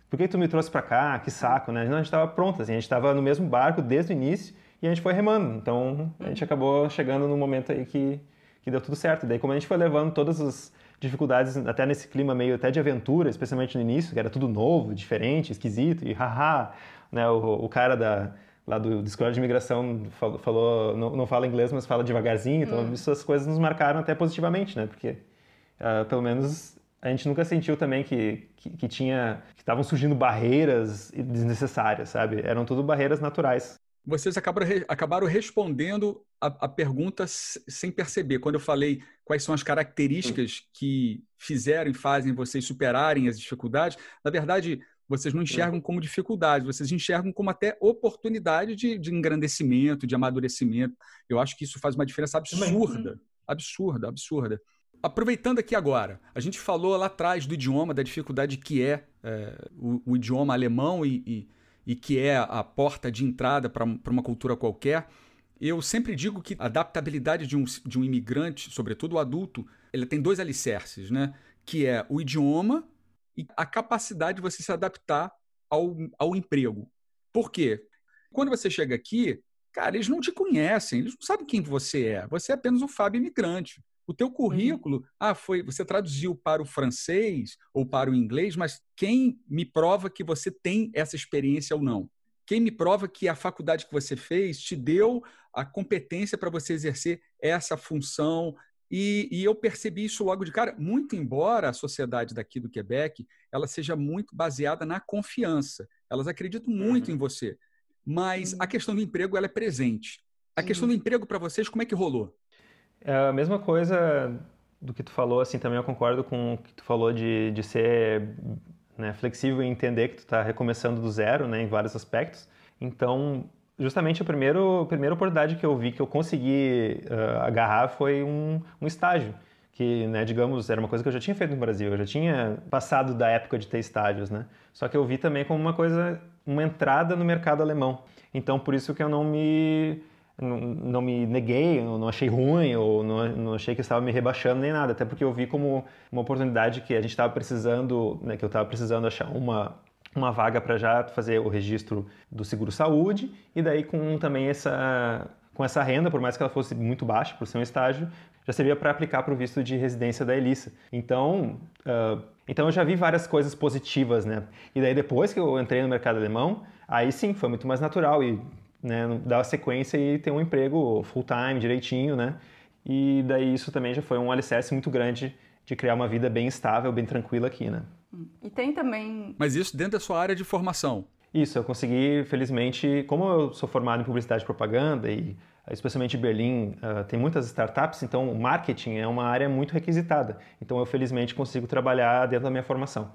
por que tu me trouxe para cá, que saco, né, não, a gente estava pronto, assim, a gente estava no mesmo barco desde o início e a gente foi remando, então a gente acabou chegando no momento aí que deu tudo certo. Daí, como a gente foi levando todas as dificuldades, até nesse clima meio até de aventura, especialmente no início, que era tudo novo, diferente, esquisito, e haha, né, o cara lá do escritório de imigração falou, não fala inglês, mas fala devagarzinho, então essas coisas nos marcaram até positivamente, né, porque pelo menos a gente nunca sentiu também que estavam surgindo barreiras desnecessárias, sabe? Eram tudo barreiras naturais. Vocês acabaram respondendo a pergunta sem perceber. Quando eu falei quais são as características que fizeram e fazem vocês superarem as dificuldades, na verdade, vocês não enxergam como dificuldade, vocês enxergam como até oportunidade de engrandecimento, de amadurecimento. Eu acho que isso faz uma diferença absurda. Absurda. Aproveitando aqui agora, a gente falou lá atrás do idioma, da dificuldade que é o idioma alemão e que é a porta de entrada para uma cultura qualquer. Eu sempre digo que a adaptabilidade de um imigrante, sobretudo o adulto, ele tem 2 alicerces, né? Que é o idioma e a capacidade de você se adaptar ao emprego. Por quê? Quando você chega aqui, cara, eles não te conhecem, eles não sabem quem você é. Você é apenas um Fábio imigrante. O teu currículo, você traduziu para o francês ou para o inglês, mas quem me prova que você tem essa experiência ou não? Quem me prova que a faculdade que você fez te deu a competência para você exercer essa função? E eu percebi isso logo de cara, muito embora a sociedade daqui do Quebec ela seja muito baseada na confiança. Elas acreditam muito em você, mas a questão do emprego ela é presente. A questão do emprego para vocês, como é que rolou? É a mesma coisa do que tu falou, assim, também eu concordo com o que tu falou de ser, né, flexível e entender que tu está recomeçando do zero, né, em vários aspectos. Então, justamente a primeira oportunidade que eu vi que eu consegui agarrar foi um estágio, que, né, digamos, era uma coisa que eu já tinha feito no Brasil, eu já tinha passado da época de ter estágios, né? Só que eu vi também como uma entrada no mercado alemão. Então, por isso que eu não me neguei, não achei ruim, ou não achei que estava me rebaixando nem nada, até porque eu vi como uma oportunidade que a gente estava precisando, né, que eu estava precisando achar uma vaga para já fazer o registro do seguro-saúde, e daí com essa renda, por mais que ela fosse muito baixa, por ser um estágio, já servia para aplicar para o visto de residência da Elissa. Então eu já vi várias coisas positivas, né? E daí depois que eu entrei no mercado alemão, aí sim, foi muito mais natural e, né, dar a sequência e ter um emprego full-time, direitinho, né? E daí isso também já foi um alicerce muito grande de criar uma vida bem estável, bem tranquila aqui, né? E tem também... Mas isso dentro da sua área de formação? Isso, eu consegui, felizmente, como eu sou formado em publicidade e propaganda e especialmente em Berlim tem muitas startups, então o marketing é uma área muito requisitada. Então eu felizmente consigo trabalhar dentro da minha formação.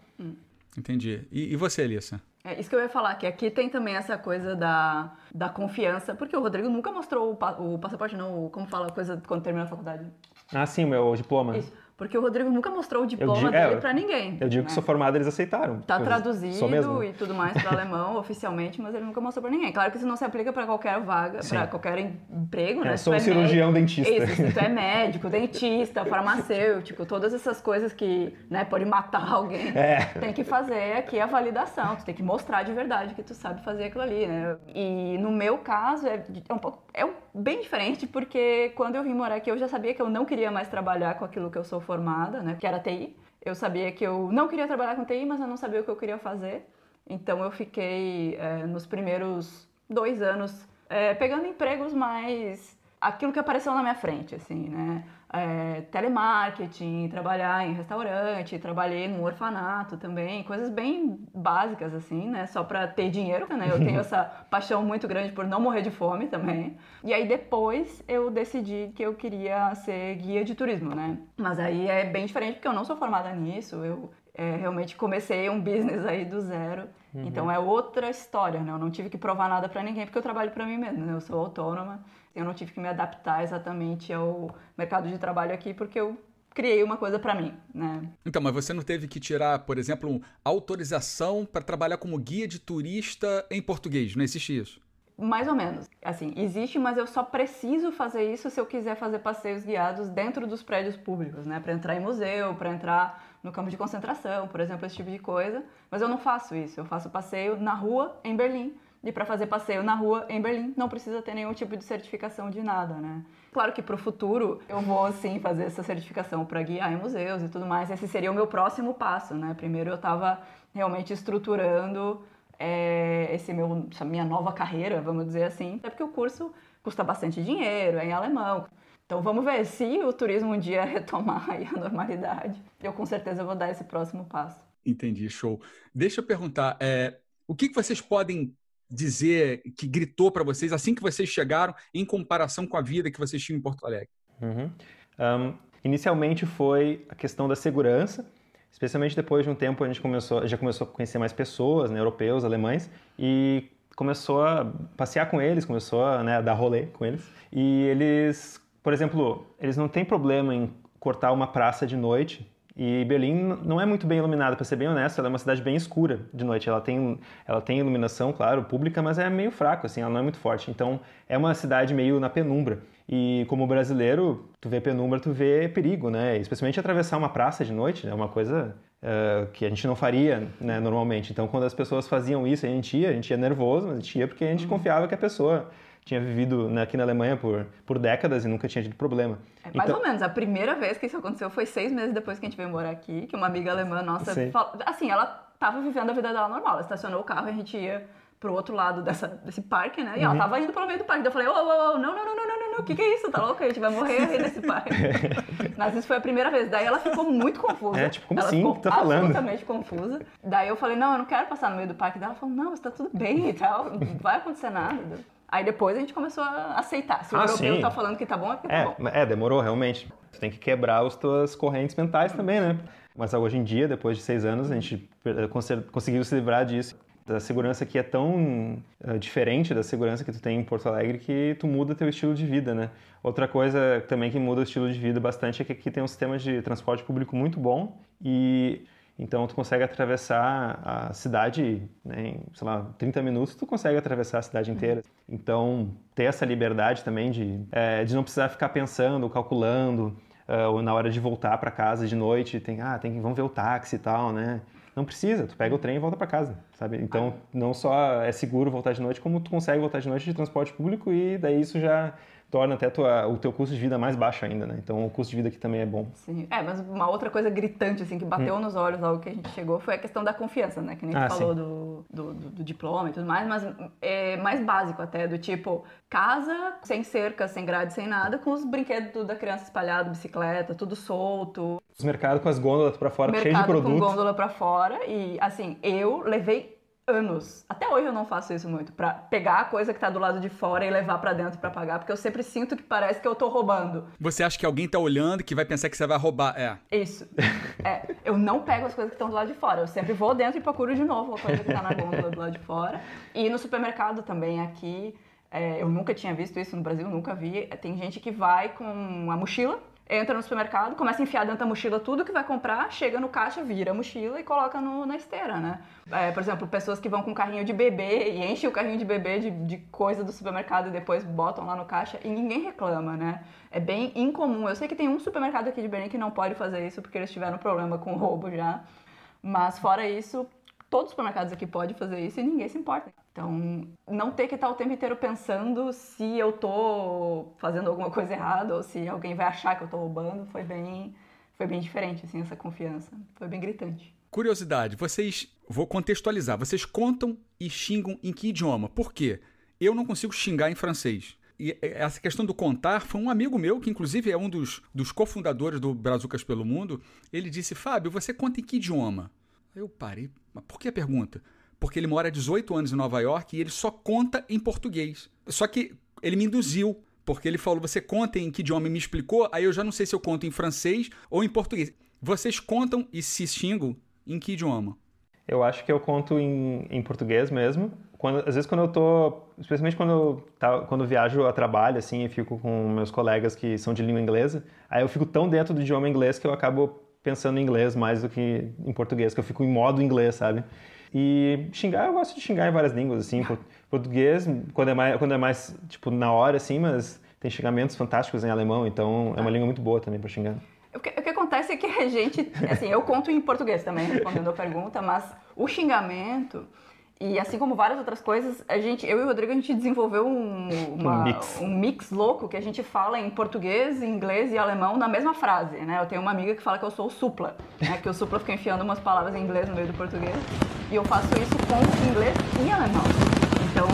Entendi. E você, Elissa? É isso que eu ia falar, que aqui tem também essa coisa da confiança, porque o Rodrigo nunca mostrou o passaporte, não, como fala a coisa quando termina a faculdade. Ah, sim, o meu diploma. Isso, Porque o Rodrigo nunca mostrou o diploma dele pra ninguém. Eu digo que sou formado, eles aceitaram. Tá traduzido e tudo mais para alemão oficialmente, mas ele nunca mostrou pra ninguém. Claro que isso não se aplica para qualquer vaga, para qualquer emprego, né? Sou cirurgião dentista. Isso, se tu é médico, dentista, farmacêutico, todas essas coisas que, né, pode matar alguém. Tem que fazer aqui a validação, tu tem que mostrar de verdade que tu sabe fazer aquilo ali, né? E no meu caso é bem diferente, porque quando eu vim morar aqui eu já sabia que eu não queria mais trabalhar com aquilo que eu sou formada, né, que era TI. Eu sabia que eu não queria trabalhar com TI, mas eu não sabia o que eu queria fazer. Então eu fiquei nos primeiros 2 anos pegando empregos mais aquilo que apareceu na minha frente, assim, né? Telemarketing, trabalhar em restaurante, trabalhei num orfanato também, coisas bem básicas, assim, né? Só pra ter dinheiro, né? Eu tenho essa paixão muito grande por não morrer de fome também. E aí depois eu decidi que eu queria ser guia de turismo, né? Mas aí é bem diferente porque eu não sou formada nisso, eu realmente comecei um business aí do zero. Então é outra história, né? Eu não tive que provar nada pra ninguém porque eu trabalho pra mim mesma, né? Eu sou autônoma. Eu não tive que me adaptar exatamente ao mercado de trabalho aqui porque eu criei uma coisa pra mim, né? Então, mas você não teve que tirar, por exemplo, autorização para trabalhar como guia de turista em português? Não existe isso? Mais ou menos. Assim, existe, mas eu só preciso fazer isso se eu quiser fazer passeios guiados dentro dos prédios públicos, né? Para entrar em museu, para entrar no campo de concentração, por exemplo, esse tipo de coisa. Mas eu não faço isso. Eu faço passeio na rua, em Berlim. E para fazer passeio na rua, em Berlim, não precisa ter nenhum tipo de certificação de nada, né? Claro que para o futuro eu vou, sim, fazer essa certificação para guiar em museus e tudo mais. Esse seria o meu próximo passo, né? Primeiro eu estava realmente estruturando essa minha nova carreira, vamos dizer assim. Até porque o curso custa bastante dinheiro, é em alemão. Então vamos ver, se o turismo um dia retomar aí a normalidade, eu com certeza vou dar esse próximo passo. Entendi, show. Deixa eu perguntar, o que vocês podem dizer que gritou para vocês assim que vocês chegaram em comparação com a vida que vocês tinham em Porto Alegre? Inicialmente foi a questão da segurança, especialmente depois de um tempo a gente já começou a conhecer mais pessoas, né, europeus, alemães, e começou a passear com eles, começou a dar rolê com eles. E eles, por exemplo, eles não têm problema em cortar uma praça de noite. E Berlim não é muito bem iluminada, para ser bem honesto, ela é uma cidade bem escura de noite. Ela tem iluminação, claro, pública, mas é meio fraco, assim, ela não é muito forte. Então, é uma cidade meio na penumbra. E como brasileiro, tu vê penumbra, tu vê perigo, né? Especialmente atravessar uma praça de noite, é uma coisa que a gente não faria, né, normalmente. Então, quando as pessoas faziam isso, a gente ia nervoso, mas a gente ia porque a gente confiava que a pessoa tinha vivido aqui na Alemanha por décadas e nunca tinha tido problema. Mais ou menos. A primeira vez que isso aconteceu foi 6 meses depois que a gente veio morar aqui, que uma amiga alemã nossa... Assim, ela estava vivendo a vida dela normal. Ela estacionou o carro e a gente ia pro outro lado desse parque, né? E ela tava indo pelo meio do parque. Daí eu falei, não, o que é isso? Tá louca? A gente vai morrer aí nesse parque. Mas isso foi a primeira vez. Daí ela ficou muito confusa. Como ela assim? ficou O que tá falando? absolutamente confusa. Daí eu falei, não, eu não quero passar no meio do parque. Daí ela falou, não, mas tá tudo bem e tal. Não vai acontecer nada. Aí depois a gente começou a aceitar. Se o europeu tá falando que tá bom, é porque tá bom. Demorou, realmente. Tu tem que quebrar as tuas correntes mentais também, né? Mas hoje em dia, depois de 6 anos, a gente conseguiu se livrar disso. A segurança aqui é tão diferente da segurança que tu tem em Porto Alegre que tu muda teu estilo de vida, né? Outra coisa também que muda o estilo de vida bastante é que aqui tem um sistema de transporte público muito bom e... Então, tu consegue atravessar a cidade, né, em, 30 minutos, tu consegue atravessar a cidade inteira. Então, ter essa liberdade também de não precisar ficar pensando, calculando, ou na hora de voltar para casa de noite, vamos ver o táxi e tal, né? Não precisa, tu pega o trem e volta para casa, sabe? Então, não só é seguro voltar de noite, como tu consegue voltar de noite de transporte público e daí isso já torna até o teu custo de vida mais baixo ainda, né? Então, o custo de vida aqui também é bom. Sim, mas uma outra coisa gritante, assim, que bateu nos olhos logo que a gente chegou foi a questão da confiança, né? Que nem tu falou do diploma e tudo mais, mas é mais básico até, do tipo, casa sem cerca, sem grade, sem nada, com os brinquedos da criança espalhados, bicicleta, tudo solto. Os mercados com as gôndolas pra fora, cheio de produto. Com gôndola pra fora e, assim, eu levei anos. Até hoje eu não faço isso muito, pra pegar a coisa que tá do lado de fora e levar pra dentro pra pagar, porque eu sempre sinto que parece que eu tô roubando. Você acha que alguém tá olhando e que vai pensar que você vai roubar? Isso. Eu não pego as coisas que estão do lado de fora, eu sempre vou dentro e procuro de novo a coisa que tá na gôndola do lado de fora. E no supermercado também aqui, eu nunca tinha visto isso no Brasil, nunca vi. Tem gente que vai com uma mochila entra no supermercado, começa a enfiar dentro da mochila tudo que vai comprar, chega no caixa, vira a mochila e coloca na esteira, né? Por exemplo, pessoas que vão com carrinho de bebê e enchem o carrinho de bebê de coisa do supermercado e depois botam lá no caixa e ninguém reclama, né? É bem incomum. Eu sei que tem um supermercado aqui de Belém que não pode fazer isso porque eles tiveram problema com roubo já, mas fora isso, todos os supermercados aqui podem fazer isso e ninguém se importa. Então, não ter que estar o tempo inteiro pensando se eu tô fazendo alguma coisa errada ou se alguém vai achar que eu tô roubando, foi bem diferente, assim, essa confiança. Foi bem gritante. Curiosidade, vou contextualizar, vocês contam e xingam em que idioma? Por quê? Eu não consigo xingar em francês. E essa questão do contar foi um amigo meu, que inclusive é um dos cofundadores do Brazucas pelo Mundo, ele disse, Fábio, você conta em que idioma? Eu parei, mas por que a pergunta? Porque ele mora há 18 anos em Nova York e ele só conta em português. Só que ele me induziu, porque ele falou, você conta em que idioma? E me explicou, aí eu já não sei se eu conto em francês ou em português. Vocês contam e se xingam em que idioma? Eu acho que eu conto em português mesmo. Às vezes quando eu tô, especialmente quando eu viajo a trabalho, assim, e fico com meus colegas que são de língua inglesa, aí eu fico tão dentro do idioma inglês que eu acabo pensando em inglês mais do que em português, que eu fico em modo inglês, sabe? E xingar, eu gosto de xingar em várias línguas, assim. Português, quando é mais tipo, na hora, assim, mas tem xingamentos fantásticos em alemão, então é uma língua muito boa também para xingar. O que acontece é que a gente, assim, eu conto em português também, respondendo a pergunta, mas o xingamento, e assim como várias outras coisas, eu e o Rodrigo, a gente desenvolveu um mix louco que a gente fala em português, inglês e alemão na mesma frase, né? Eu tenho uma amiga que fala que eu sou o supla, né? Que o supla fica enfiando umas palavras em inglês no meio do português, e eu faço isso com inglês e alemão. Então,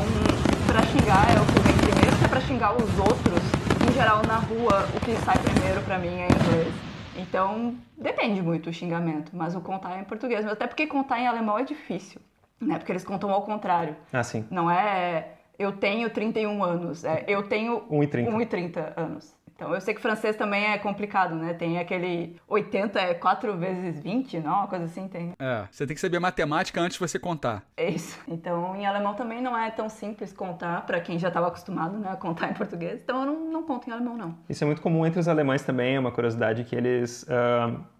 pra xingar é o que vem primeiro, se é pra xingar os outros, em geral na rua, o que sai primeiro pra mim é inglês. Então, depende muito o xingamento, mas o contar é em português, até porque contar em alemão é difícil. Né? Porque eles contam ao contrário. Ah, sim. Não é eu tenho 31 anos, eu tenho 1,30 anos. Então, eu sei que francês também é complicado, né? Tem aquele 80 é 4 vezes 20, não? Uma coisa assim tem. Você tem que saber matemática antes de você contar. É isso. Então, em alemão também não é tão simples contar, para quem já estava acostumado, né, a contar em português. Então, eu não conto em alemão, não. Isso é muito comum entre os alemães também, é uma curiosidade que eles...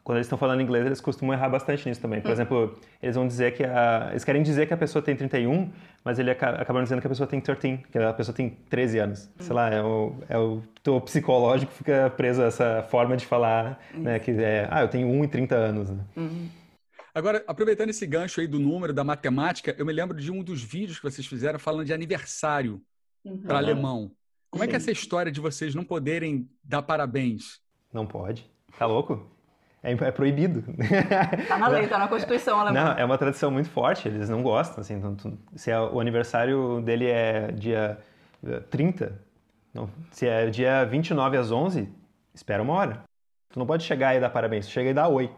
quando eles estão falando inglês, eles costumam errar bastante nisso também. Por exemplo, eles vão dizer que eles querem dizer que a pessoa tem 31, mas ele acabam dizendo que a pessoa tem 13, que a pessoa tem 13 anos. Sei lá, o teu psicológico fica preso a essa forma de falar, né, que eu tenho 1,30 anos. Né? Agora, aproveitando esse gancho aí do número, da matemática, eu me lembro de um dos vídeos que vocês fizeram falando de aniversário para alemão. Como é que é essa história de vocês não poderem dar parabéns? Não pode. Tá louco? É proibido. Tá na lei, tá na Constituição alemã. Não, é uma tradição muito forte, eles não gostam. Assim, então, se o aniversário dele é dia 30, não, se é dia 29 às 11, espera uma hora. Tu não pode chegar e dar parabéns, tu chega e dá oi.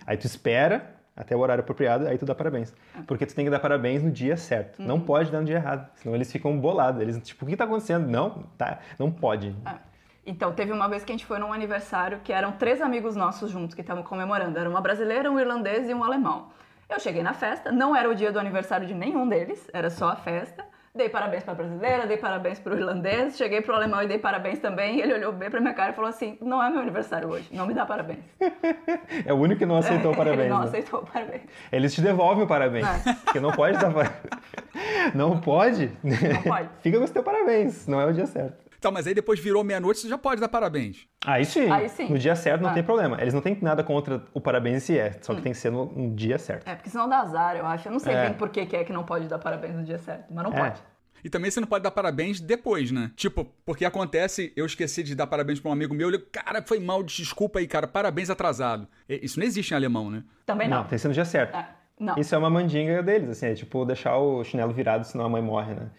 Aí tu espera até o horário apropriado, aí tu dá parabéns. Porque tu tem que dar parabéns no dia certo. Não pode dar no dia errado, senão eles ficam bolados. Eles, tipo, o que tá acontecendo? Não pode. Então, teve uma vez que a gente foi num aniversário que eram 3 amigos nossos juntos que estavam comemorando. Era uma brasileira, um irlandês e um alemão. Eu cheguei na festa, não era o dia do aniversário de nenhum deles, era só a festa. Dei parabéns pra brasileira, dei parabéns pro irlandês, cheguei pro alemão e dei parabéns também. E ele olhou bem pra minha cara e falou assim, não é meu aniversário hoje, não me dá parabéns. É o único que não aceitou o parabéns. Ele não né? aceitou o parabéns. Eles te devolvem o parabéns, porque não pode dar parabéns. Não pode? Não pode. Fica com o teu parabéns, não é o dia certo. Tá, mas aí depois virou meia-noite, você já pode dar parabéns. Aí sim. No dia certo não tem problema. Eles não têm nada contra o parabéns em si, só que tem que ser no dia certo. Porque senão dá azar, eu acho. Eu não sei bem por que é que não pode dar parabéns no dia certo, mas não pode. E também você não pode dar parabéns depois, né? Tipo, porque acontece, eu esqueci de dar parabéns pra um amigo meu, ele, cara, foi mal, desculpa aí, cara, parabéns atrasado. Isso não existe em alemão, né? Também não. Não, tem que ser no dia certo. Não. Isso é uma mandinga deles, assim, é tipo deixar o chinelo virado, senão a mãe morre, né?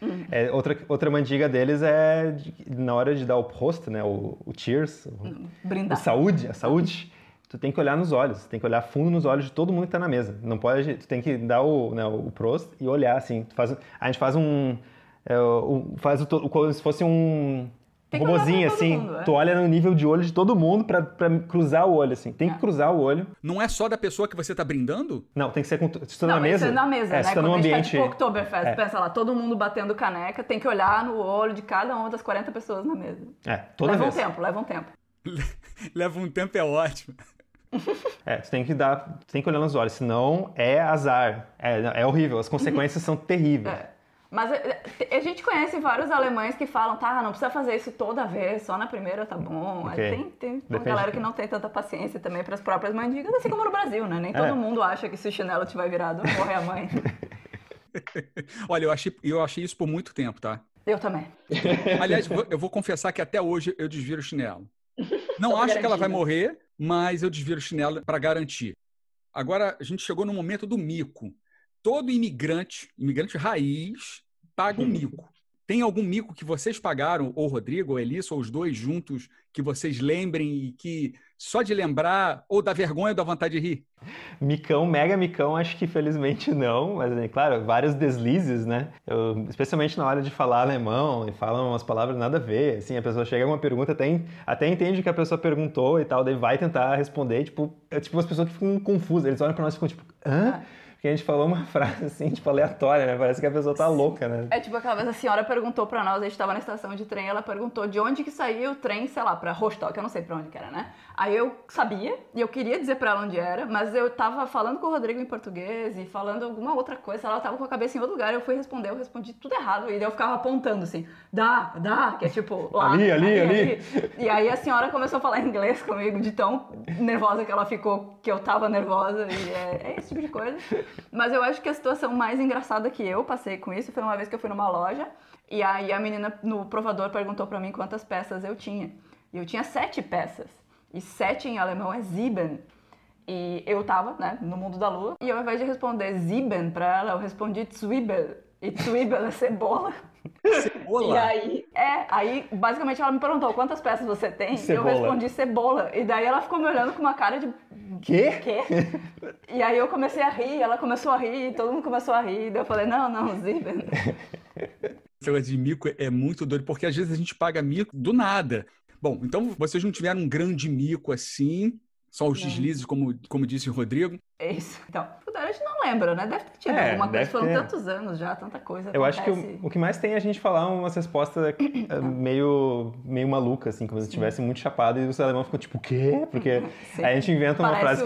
Outra mandinga deles é na hora de dar o Prost, né? O cheers, brindar. A saúde, tu tem que olhar nos olhos, tem que olhar fundo nos olhos de todo mundo que tá na mesa. Não pode, tu tem que dar o Prost e olhar, assim, a gente faz como se fosse um robozinho, assim, mundo, tu olha no nível de olho de todo mundo pra cruzar o olho, assim. Tem que cruzar o olho. Não é só da pessoa que você tá brindando? Não, tem que ser se tu tá na mesa. Não, na mesa, né? Se tá Quando num a gente ambiente... tá tipo Oktoberfest, pensa lá, todo mundo batendo caneca, tem que olhar no olho de cada uma das 40 pessoas na mesa. Toda vez. Leva um tempo. Leva um tempo, é ótimo. Tu tem que olhar nos olhos, senão é azar. É horrível, as consequências são terríveis. Mas a gente conhece vários alemães que falam, tá, não precisa fazer isso toda vez, só na primeira tá bom. Okay. Tem uma galera que não tem tanta paciência também para as próprias mandigas, assim como no Brasil, né? Nem todo mundo acha que se o chinelo tiver virado, morre a mãe. Olha, eu achei isso por muito tempo, tá? Eu também. Aliás, eu vou confessar que até hoje eu desviro o chinelo. Não acho que ela vai morrer, mas eu desviro o chinelo para garantir. Agora, a gente chegou no momento do mico. Todo imigrante raiz, paga um mico. Tem algum mico que vocês pagaram, ou Rodrigo, ou Elissa, ou os dois juntos, que vocês lembrem e que só de lembrar, ou dá vergonha ou dá vontade de rir? Micão, mega micão, acho que felizmente não, mas claro, vários deslizes, né? Especialmente na hora de falar alemão, e falam umas palavras nada a ver, assim, a pessoa chega com uma pergunta, até entende que a pessoa perguntou e tal, daí vai tentar responder, tipo as pessoas que ficam confusas, eles olham pra nós e ficam tipo, hã? Porque a gente falou uma frase assim, tipo, aleatória, né? Parece que a pessoa tá louca, né? É tipo aquela vez a senhora perguntou pra nós, a gente tava na estação de trem, ela perguntou de onde que saía o trem, sei lá, pra Rostock, eu não sei pra onde que era, né? Aí eu sabia, e eu queria dizer pra ela onde era, mas eu tava falando com o Rodrigo em português e falando alguma outra coisa, ela tava com a cabeça em outro lugar, eu fui responder, eu respondi tudo errado, e daí eu ficava apontando assim, dá, que é tipo, lá, ali. E aí a senhora começou a falar inglês comigo, de tão nervosa que ela ficou, que eu tava nervosa, e é esse tipo de coisa. Mas eu acho que a situação mais engraçada que eu passei com isso foi uma vez que eu fui numa loja, e aí a menina no provador perguntou pra mim quantas peças eu tinha. E eu tinha 7 peças. E 7 em alemão é Sieben. E eu tava, né, no mundo da lua. E ao invés de responder Sieben pra ela, eu respondi Zwiebel. E Zwiebel é cebola. Cebola? E aí basicamente ela me perguntou quantas peças você tem. Cebola. E eu respondi cebola. E daí ela ficou me olhando com uma cara de... Quê? E aí eu comecei a rir, ela começou a rir, todo mundo começou a rir. Daí eu falei, não, Sieben. Esse negócio de mico é muito doido, porque às vezes a gente paga mico do nada. Bom, então vocês não tiveram um grande mico assim, só os deslizes, como disse o Rodrigo. É isso. Então, a gente não lembra, né? Deve ter tido alguma coisa, foram tantos anos já, tanta coisa Eu acontece. acho que o que mais tem é a gente falar umas respostas meio malucas, assim, como se estivesse muito chapado e os alemães ficam tipo, o quê? Porque aí a gente inventa uma frase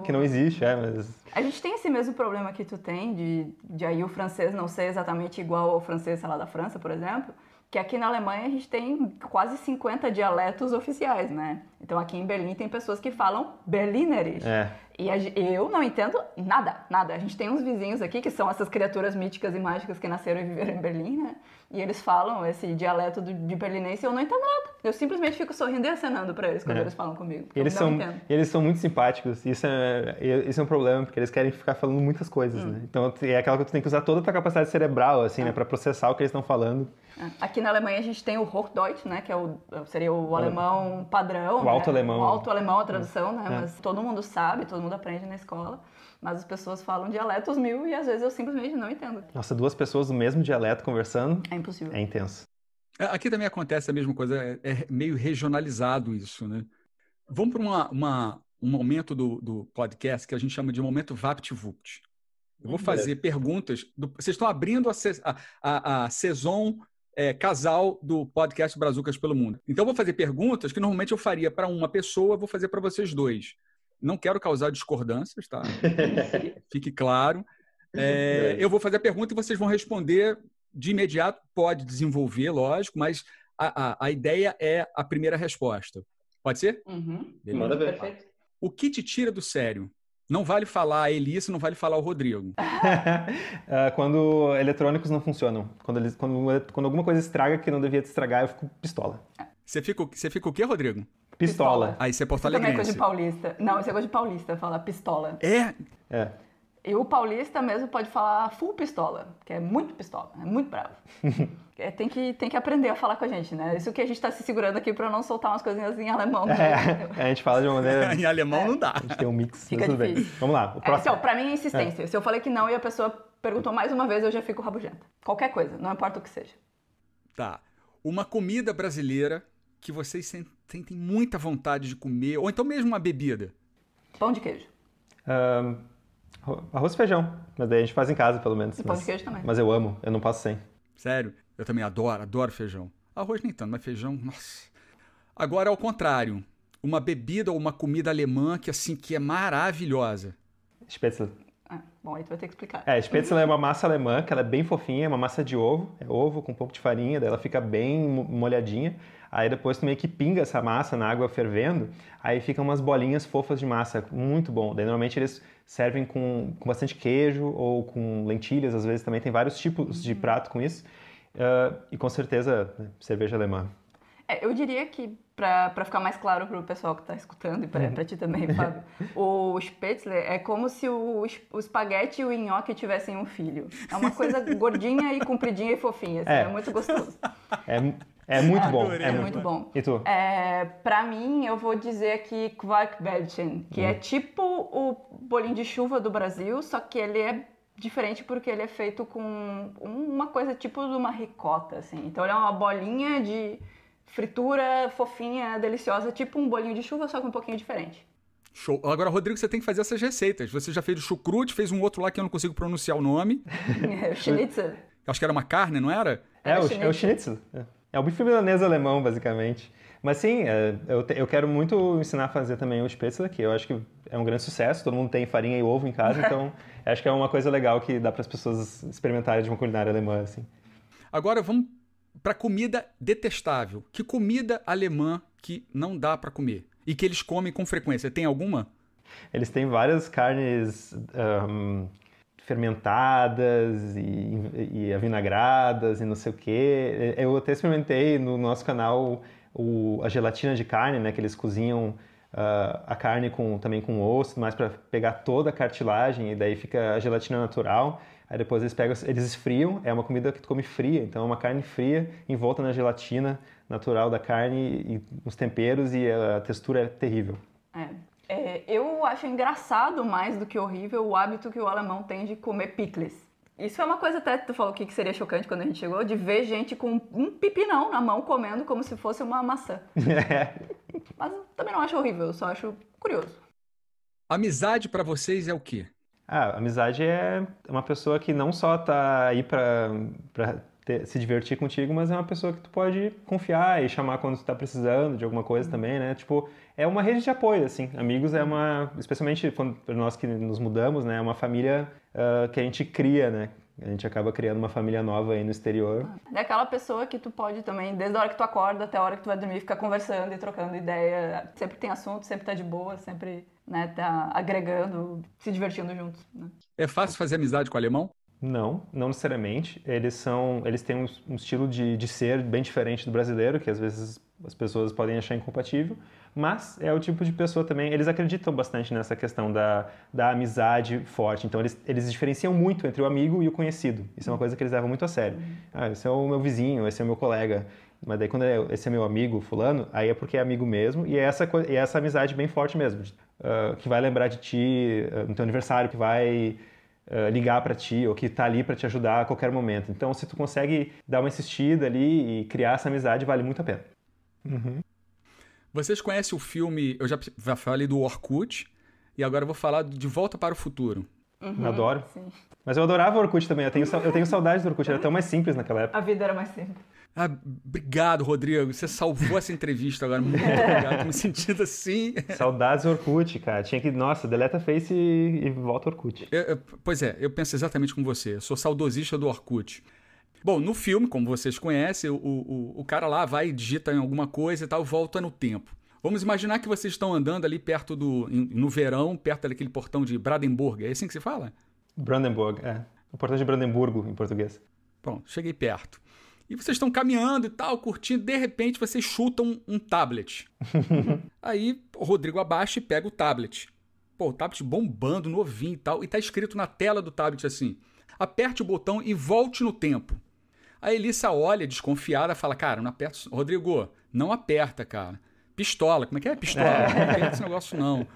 que não existe, mas... A gente tem esse mesmo problema que tu tem, de aí o francês não ser exatamente igual ao francês, sei lá, da França, por exemplo, que aqui na Alemanha a gente tem quase 50 dialetos oficiais, né? Então aqui em Berlim tem pessoas que falam Berlinerisch. E eu não entendo nada. A gente tem uns vizinhos aqui que são essas criaturas míticas e mágicas que nasceram e viveram em Berlim, né? E eles falam esse dialeto de berlinense e eu não entendo nada. Eu simplesmente fico sorrindo e acenando pra eles quando eles falam comigo. Eles são muito simpáticos. Isso é um problema, porque eles querem ficar falando muitas coisas, né? Então é aquela que tu tem que usar toda a tua capacidade cerebral, assim, né? Pra processar o que eles estão falando. Aqui na Alemanha a gente tem o Hochdeutsch, né? Que seria o alemão padrão. O alto alemão. O alto alemão, a tradução, né? Mas todo mundo sabe, todo mundo aprende na escola. Mas as pessoas falam dialetos mil e às vezes eu simplesmente não entendo. Nossa, 2 pessoas do mesmo dialeto conversando... É impossível. É intenso. Aqui também acontece a mesma coisa, é meio regionalizado isso, né? Vamos para um momento do podcast que a gente chama de momento VaptVupt. Eu vou fazer perguntas. Vocês estão abrindo a saison casal do podcast Brazucas pelo Mundo. Então eu vou fazer perguntas que normalmente eu faria para uma pessoa, eu vou fazer para vocês dois. Não quero causar discordâncias, tá? Fique claro. Eu vou fazer a pergunta e vocês vão responder de imediato. Pode desenvolver, lógico, mas a ideia é a primeira resposta. Pode ser? Manda ver. Perfeito. O que te tira do sério? Não vale falar a Elissa, não vale falar o Rodrigo. Quando eletrônicos não funcionam. Quando alguma coisa estraga que não devia te estragar, eu fico pistola. Você fica o quê, Rodrigo? Pistola. Aí você é Isso também é coisa porto-alegrense. de paulista. Não, isso é coisa de paulista, falar pistola. É. E o paulista mesmo pode falar full pistola, que é muito pistola, é muito bravo. Tem que aprender a falar com a gente, né? Isso que a gente tá se segurando aqui pra não soltar umas coisinhas em alemão. A gente fala de uma maneira... Em alemão não dá. A gente tem um mix, Fica mas tudo bem. difícil. Vamos lá. O próximo. Pra mim é insistência. Se eu falei que não e a pessoa perguntou mais uma vez, eu já fico rabugenta. Qualquer coisa, não importa o que seja. Tá. Uma comida brasileira que vocês sentem muita vontade de comer, ou então mesmo uma bebida. Pão de queijo. Arroz e feijão. Mas daí a gente faz em casa, pelo menos. E pão de queijo também. Mas eu amo, eu não passo sem. Sério, eu também adoro feijão. Arroz nem tanto, mas feijão, nossa. Agora, ao contrário, uma bebida ou uma comida alemã que, assim, que é maravilhosa. Spätzle. Bom, aí tu vai ter que explicar. Spätzle é uma massa alemã, que ela é bem fofinha, é uma massa de ovo, é ovo com um pouco de farinha, daí ela fica bem molhadinha. Aí depois tu meio que pinga essa massa na água fervendo, aí ficam umas bolinhas fofas de massa, muito bom. Daí normalmente eles servem com bastante queijo ou com lentilhas, às vezes também tem vários tipos de prato com isso. E com certeza, cerveja alemã. Eu diria que, para ficar mais claro para o pessoal que está escutando e para ti também, Fábio, o Spätzle é como se o espaguete e o nhoque tivessem um filho. É uma coisa gordinha e compridinha e fofinha, assim, é muito gostoso. É muito bom. É muito bom. E tu? Pra mim, eu vou dizer aqui Quarkbällchen, que é tipo o bolinho de chuva do Brasil, só que ele é diferente porque ele é feito com uma coisa tipo de uma ricota, assim. Então ele é uma bolinha de fritura fofinha, deliciosa, tipo um bolinho de chuva, só que um pouquinho diferente. Show. Agora, Rodrigo, você tem que fazer essas receitas. Você já fez o chucrute, fez um outro lá que eu não consigo pronunciar o nome. O Schnitzel. Acho que era uma carne, não era? É o Schnitzel. É o bife milanês alemão, basicamente. Mas sim, eu quero muito ensinar a fazer também o Spätzle, que eu acho que é um grande sucesso. Todo mundo tem farinha e ovo em casa, então acho que é uma coisa legal que dá para as pessoas experimentarem de uma culinária alemã, assim. Agora vamos para comida detestável. Que comida alemã que não dá para comer? E que eles comem com frequência? Tem alguma? Eles têm várias carnes fermentadas e avinagradas e não sei o quê. Eu até experimentei no nosso canal a gelatina de carne, né? Que eles cozinham a carne também com osso, mais para pegar toda a cartilagem e daí fica a gelatina natural. Aí depois eles esfriam, é uma comida que tu come fria, então é uma carne fria envolta na gelatina natural da carne e os temperos e a textura é terrível. Eu acho engraçado mais do que horrível o hábito que o alemão tem de comer picles. Isso é uma coisa até que tu falou que seria chocante quando a gente chegou, de ver gente com um pepinão na mão comendo como se fosse uma maçã. Mas eu também não acho horrível, eu só acho curioso. Amizade pra vocês é o quê? Amizade é uma pessoa que não só tá aí pra se divertir contigo, mas é uma pessoa que tu pode confiar e chamar quando tu tá precisando de alguma coisa também, né? Tipo, é uma rede de apoio, assim. Amigos especialmente quando nós que nos mudamos, né? É uma família que a gente cria, né? A gente acaba criando uma família nova aí no exterior. É aquela pessoa que tu pode também, desde a hora que tu acorda até a hora que tu vai dormir, ficar conversando e trocando ideia. Sempre tem assunto, sempre tá de boa, sempre, né, tá agregando, se divertindo juntos, né? É fácil fazer amizade com o alemão? Não necessariamente. Eles têm um estilo de ser bem diferente do brasileiro, que às vezes as pessoas podem achar incompatível, mas é o tipo de pessoa também, eles acreditam bastante nessa questão da amizade forte, então eles diferenciam muito entre o amigo e o conhecido. Isso é uma coisa que eles levam muito a sério. Esse é o meu vizinho, esse é o meu colega, mas daí quando esse é meu amigo fulano, aí é porque é amigo mesmo, e é essa amizade bem forte mesmo, que vai lembrar de ti no teu aniversário, que vai ligar para ti ou que está ali para te ajudar a qualquer momento. Então, se tu consegue dar uma insistida ali e criar essa amizade, vale muito a pena. Vocês conhecem o filme, eu já falei do Orkut, e agora eu vou falar de Volta para o Futuro. Adoro. Sim. Mas eu adorava o Orkut também, eu tenho saudade do Orkut, era tão mais simples naquela época. A vida era mais simples. Obrigado, Rodrigo. Você salvou essa entrevista agora. Muito obrigado. Tô me sentindo assim. Saudades do Orkut, cara. Tinha que, deleta Face e volta ao Orkut. Pois é, eu penso exatamente como você. Eu sou saudosista do Orkut. Bom, no filme, como vocês conhecem, o cara lá vai e digita em alguma coisa e tal, volta no tempo. Vamos imaginar que vocês estão andando ali perto no verão, perto daquele portão de Brandenburg. É assim que se fala? Brandenburg, o portão de Brandemburgo, em português. Bom, cheguei perto. E vocês estão caminhando e tal, curtindo, de repente vocês chutam um tablet. Aí o Rodrigo abaixa e pega o tablet. O tablet bombando, novinho e tal, e tá escrito na tela do tablet assim: aperte o botão e volte no tempo. A Elissa olha, desconfiada, fala: cara, não aperta. Rodrigo, não aperta, cara. Pistola, como é que é? Pistola, não aperta esse negócio não.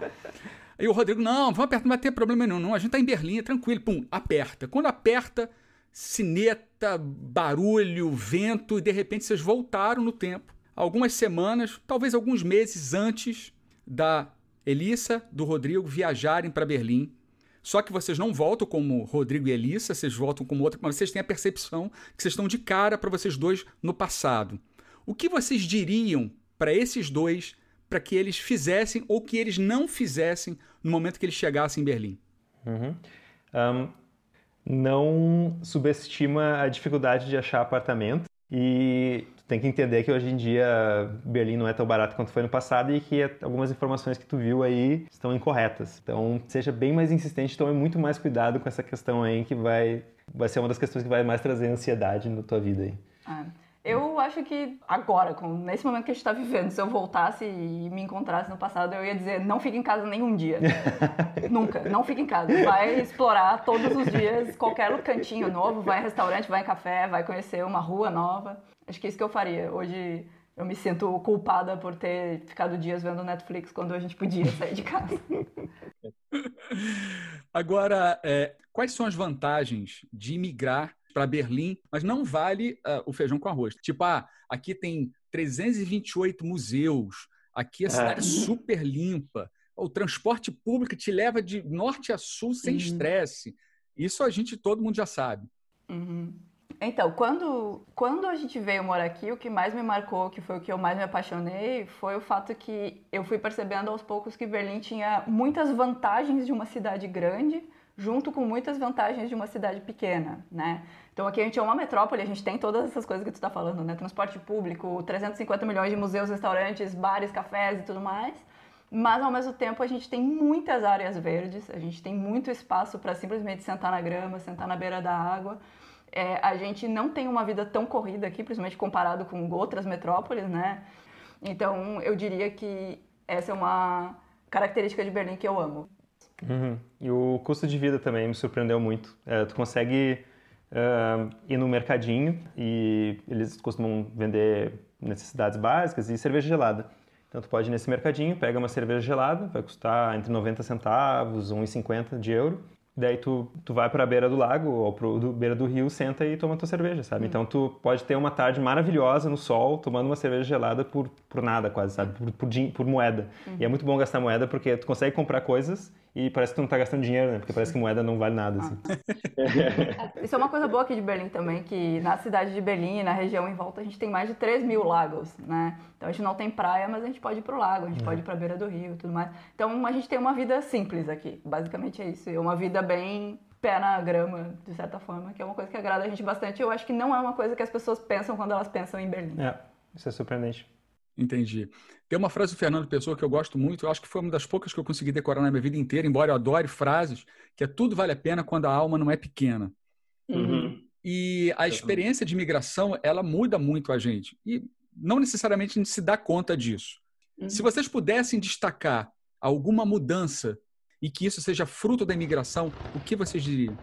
Aí o Rodrigo: não, vamos apertar, não vai ter problema nenhum, não. A gente tá em Berlim, é tranquilo. Pum, aperta. Quando aperta, sineta, barulho, vento, e de repente vocês voltaram no tempo. Algumas semanas, talvez alguns meses antes da Elissa, do Rodrigo viajarem para Berlim. Só que vocês não voltam como Rodrigo e Elissa, vocês voltam como outro, mas vocês têm a percepção que vocês estão de cara para vocês dois no passado. O que vocês diriam para esses dois, para que eles fizessem ou que eles não fizessem no momento que eles chegassem em Berlim? Não subestima a dificuldade de achar apartamento e tu tem que entender que hoje em dia Berlim não é tão barato quanto foi no passado e que algumas informações que tu viu aí estão incorretas. Então, seja bem mais insistente, tome muito mais cuidado com essa questão aí que vai ser uma das questões que vai mais trazer ansiedade na tua vida aí. Eu acho que agora, nesse momento que a gente está vivendo, se eu voltasse e me encontrasse no passado, eu ia dizer, não fique em casa nenhum dia. Nunca, não fique em casa. Vai explorar todos os dias qualquer cantinho novo, vai em restaurante, vai em café, vai conhecer uma rua nova. Acho que é isso que eu faria. Hoje eu me sinto culpada por ter ficado dias vendo Netflix quando a gente podia sair de casa. Agora, quais são as vantagens de imigrar para Berlim, mas não vale o feijão com arroz? Tipo, aqui tem 328 museus, aqui a cidade é super limpa, o transporte público te leva de norte a sul sem estresse. Isso todo mundo já sabe. Então, quando a gente veio morar aqui, o que mais me marcou, que foi o que eu mais me apaixonei, foi o fato que eu fui percebendo aos poucos que Berlim tinha muitas vantagens de uma cidade grande, junto com muitas vantagens de uma cidade pequena, né? Então aqui a gente é uma metrópole, a gente tem todas essas coisas que tu está falando, né? Transporte público, 350 milhões de museus, restaurantes, bares, cafés e tudo mais. Mas ao mesmo tempo a gente tem muitas áreas verdes, a gente tem muito espaço para simplesmente sentar na grama, sentar na beira da água. A gente não tem uma vida tão corrida aqui, principalmente comparado com outras metrópoles, né? Então eu diria que essa é uma característica de Berlim que eu amo. E o custo de vida também me surpreendeu muito. Tu consegue ir no mercadinho e eles costumam vender necessidades básicas e cerveja gelada. Então tu pode ir nesse mercadinho, pega uma cerveja gelada, vai custar entre 90 centavos e 1,50 de euro. Daí tu vai para a beira do lago ou para a beira do rio, senta e toma tua cerveja, sabe? Então tu pode ter uma tarde maravilhosa no sol, tomando uma cerveja gelada por nada quase, sabe? Por moeda. E é muito bom gastar moeda porque tu consegue comprar coisas e parece que tu não tá gastando dinheiro, né? Porque parece que moeda não vale nada, assim. Isso é uma coisa boa aqui de Berlim também, que na cidade de Berlim e na região em volta a gente tem mais de 3 mil lagos, né? Então a gente não tem praia, mas a gente pode ir pro lago, a gente pode ir pra beira do rio e tudo mais. Então a gente tem uma vida simples aqui, basicamente é isso. É uma vida bem pé na grama, de certa forma, que é uma coisa que agrada a gente bastante. Eu acho que não é uma coisa que as pessoas pensam quando elas pensam em Berlim. Isso é surpreendente. Entendi. Tem uma frase do Fernando Pessoa que eu gosto muito, eu acho que foi uma das poucas que eu consegui decorar na minha vida inteira, embora eu adore frases, que é tudo vale a pena quando a alma não é pequena. E a experiência de imigração, ela muda muito a gente. E não necessariamente a gente se dá conta disso. Se vocês pudessem destacar alguma mudança e que isso seja fruto da imigração, o que vocês diriam?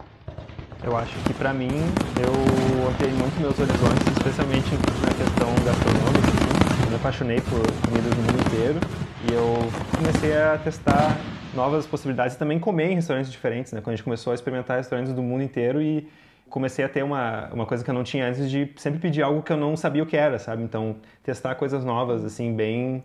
Eu acho que, para mim, eu ampliei muito meus horizontes, especialmente na questão gastronômica. Eu me apaixonei por comidas do mundo inteiro e eu comecei a testar novas possibilidades e também comer em restaurantes diferentes, né? Quando a gente começou a experimentar restaurantes do mundo inteiro e comecei a ter uma coisa que eu não tinha antes de sempre pedir algo que eu não sabia o que era, sabe? Então, testar coisas novas, assim, bem...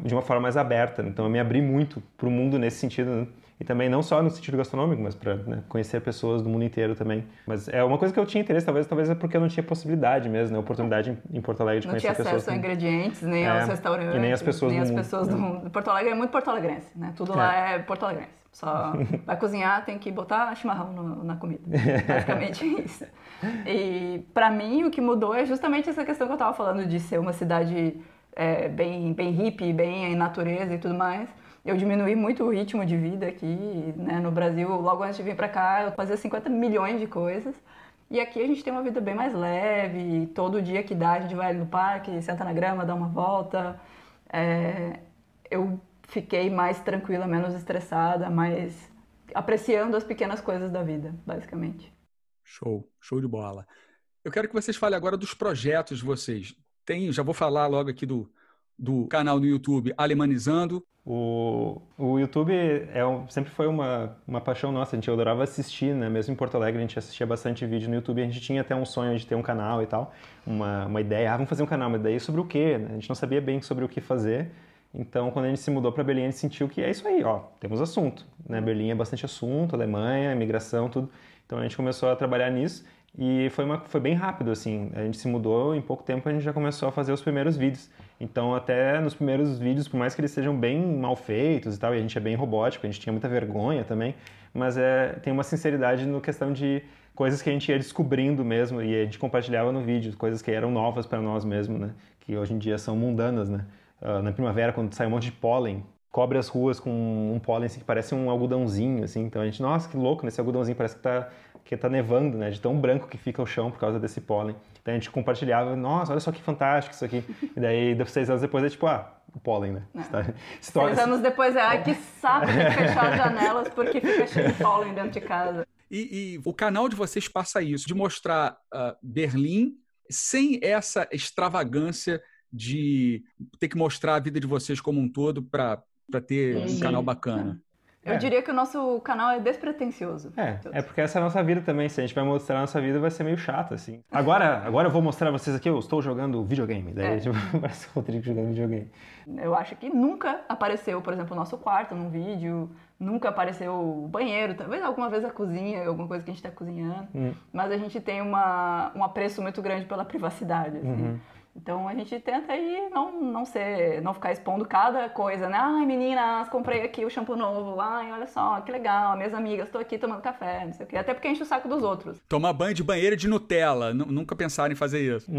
de uma forma mais aberta. Então, eu me abri muito para o mundo nesse sentido, né? E também não só no sentido gastronômico, mas para conhecer pessoas do mundo inteiro também. Mas é uma coisa que eu tinha interesse, talvez é porque eu não tinha possibilidade mesmo, né? Oportunidade em Porto Alegre de conhecer pessoas. Não tinha acesso a ingredientes, nem aos restaurantes. E nem as pessoas nem as pessoas do mundo. Porto Alegre é muito porto-alegrense, né? Tudo lá é porto-alegrense. Só vai cozinhar, tem que botar chimarrão na comida. Basicamente isso. E para mim o que mudou é justamente essa questão que eu estava falando de ser uma cidade bem hippie, bem em natureza e tudo mais. Eu diminuí muito o ritmo de vida aqui, né? No Brasil, logo antes de vir para cá, eu fazia 50 milhões de coisas. E aqui a gente tem uma vida bem mais leve, todo dia que dá a gente vai no parque, senta na grama, dá uma volta. Eu fiquei mais tranquila, menos estressada, mais apreciando as pequenas coisas da vida, basicamente. Show de bola. Eu quero que vocês falem agora dos projetos de vocês. Já vou falar logo aqui do canal no YouTube Alemanizando. O YouTube sempre foi uma paixão nossa, a gente adorava assistir, né? Mesmo em Porto Alegre a gente assistia bastante vídeo no YouTube, a gente tinha até um sonho de ter um canal e tal, uma ideia, vamos fazer um canal, mas daí sobre o quê? A gente não sabia bem sobre o que fazer, então quando a gente se mudou para Berlim a gente sentiu que é isso aí, temos assunto, né? Berlim é bastante assunto, Alemanha, imigração, tudo, então a gente começou a trabalhar nisso e foi bem rápido, assim, a gente se mudou, em pouco tempo a gente já começou a fazer os primeiros vídeos. Então, até nos primeiros vídeos, por mais que eles sejam bem mal feitos e tal, e a gente é bem robótico, a gente tinha muita vergonha também, mas tem uma sinceridade no questão de coisas que a gente ia descobrindo mesmo e a gente compartilhava no vídeo, coisas que eram novas para nós mesmo, né? Que hoje em dia são mundanas, né? Na primavera, quando sai um monte de pólen, cobre as ruas com um pólen assim, que parece um algodãozinho, assim. Então a gente, nossa, que louco, nesse algodãozinho parece que tá nevando, né? De tão branco que fica o chão por causa desse pólen. Então a gente compartilhava, nossa, olha só que fantástico isso aqui. E daí, 6 anos depois, é tipo, o pólen, né? É. 6 anos depois ai, que saco de fechar as janelas porque fica cheio de pólen dentro de casa. E o canal de vocês passa isso, de mostrar Berlim sem essa extravagância de ter que mostrar a vida de vocês como um todo para ter um canal bacana. Eu diria que o nosso canal é despretensioso. É porque essa é a nossa vida também. Se a gente vai mostrar a nossa vida, vai ser meio chato, assim. Agora eu vou mostrar a vocês aqui, eu estou jogando videogame. Daí a gente vai ser o Rodrigo jogando videogame. Eu acho que nunca apareceu, por exemplo, o nosso quarto num vídeo, nunca apareceu o banheiro, talvez alguma vez a cozinha, alguma coisa que a gente está cozinhando. Mas a gente tem um apreço muito grande pela privacidade, assim. Então a gente tenta aí não ficar expondo cada coisa, né? Ai, meninas, comprei aqui o shampoo novo. Ai, olha só, que legal, minhas amigas, estou aqui tomando café, não sei o quê. Até porque enche o saco dos outros. Tomar banho de banheira de Nutella. Nunca pensaram em fazer isso.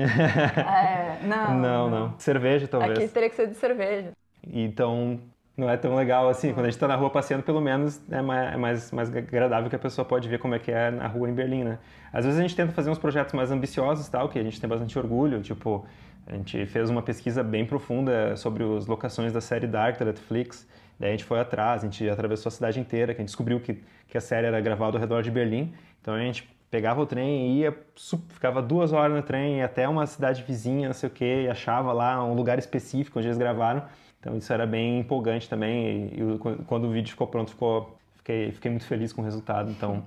Não. Cerveja, talvez. Aqui teria que ser de cerveja. Então, não é tão legal assim. Quando a gente tá na rua passeando, pelo menos é mais agradável que a pessoa pode ver como é que é na rua em Berlim, né? Às vezes a gente tenta fazer uns projetos mais ambiciosos, tal, que a gente tem bastante orgulho, tipo, a gente fez uma pesquisa bem profunda sobre as locações da série Dark da Netflix, daí a gente foi atrás, a gente atravessou a cidade inteira, que a gente descobriu que a série era gravada ao redor de Berlim, então a gente pegava o trem e ia, ficava 2 horas no trem, ia até uma cidade vizinha, não sei o que, e achava lá um lugar específico onde eles gravaram. Então isso era bem empolgante também, e quando o vídeo ficou pronto, fiquei muito feliz com o resultado, então...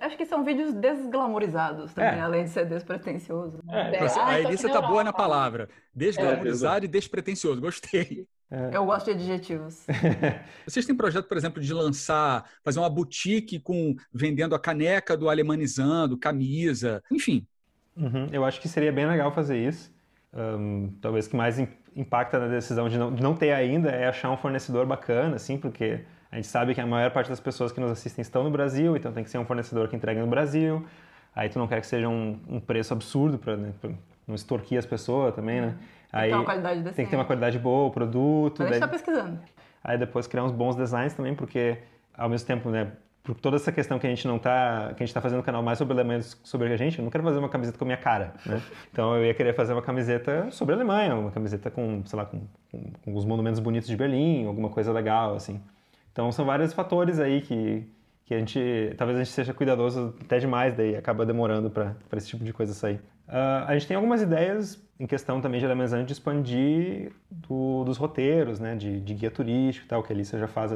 Acho que são vídeos desglamorizados também, além de ser despretensioso. A Elissa tá boa na palavra. Desglamorizado e despretensioso, gostei. Eu gosto de adjetivos. Vocês têm projeto, por exemplo, de fazer uma boutique vendendo a caneca do Alemanizando, camisa, enfim. Eu acho que seria bem legal fazer isso. Talvez o que mais impacta na decisão de não ter ainda é achar um fornecedor bacana, assim, porque a gente sabe que a maior parte das pessoas que nos assistem estão no Brasil, então tem que ser um fornecedor que entregue no Brasil. Aí tu não quer que seja um preço absurdo para não extorquir as pessoas também, né? Aí tem que ter uma qualidade decente. Tem que ter uma qualidade boa, o produto. Mas a gente tá pesquisando. Aí depois criar uns bons designs também, porque ao mesmo tempo, né, por toda essa questão que a gente tá fazendo um canal mais sobre Alemanha sobre a gente, eu não quero fazer uma camiseta com a minha cara, né? Então eu ia querer fazer uma camiseta sobre a Alemanha, uma camiseta com, sei lá, com os monumentos bonitos de Berlim, alguma coisa legal, assim. Então são vários fatores aí que talvez a gente seja cuidadoso até demais, daí acaba demorando para esse tipo de coisa sair. A gente tem algumas ideias em questão também de Alemanizando de expandir dos roteiros, né, de guia turístico e tal, que a Alicia já faz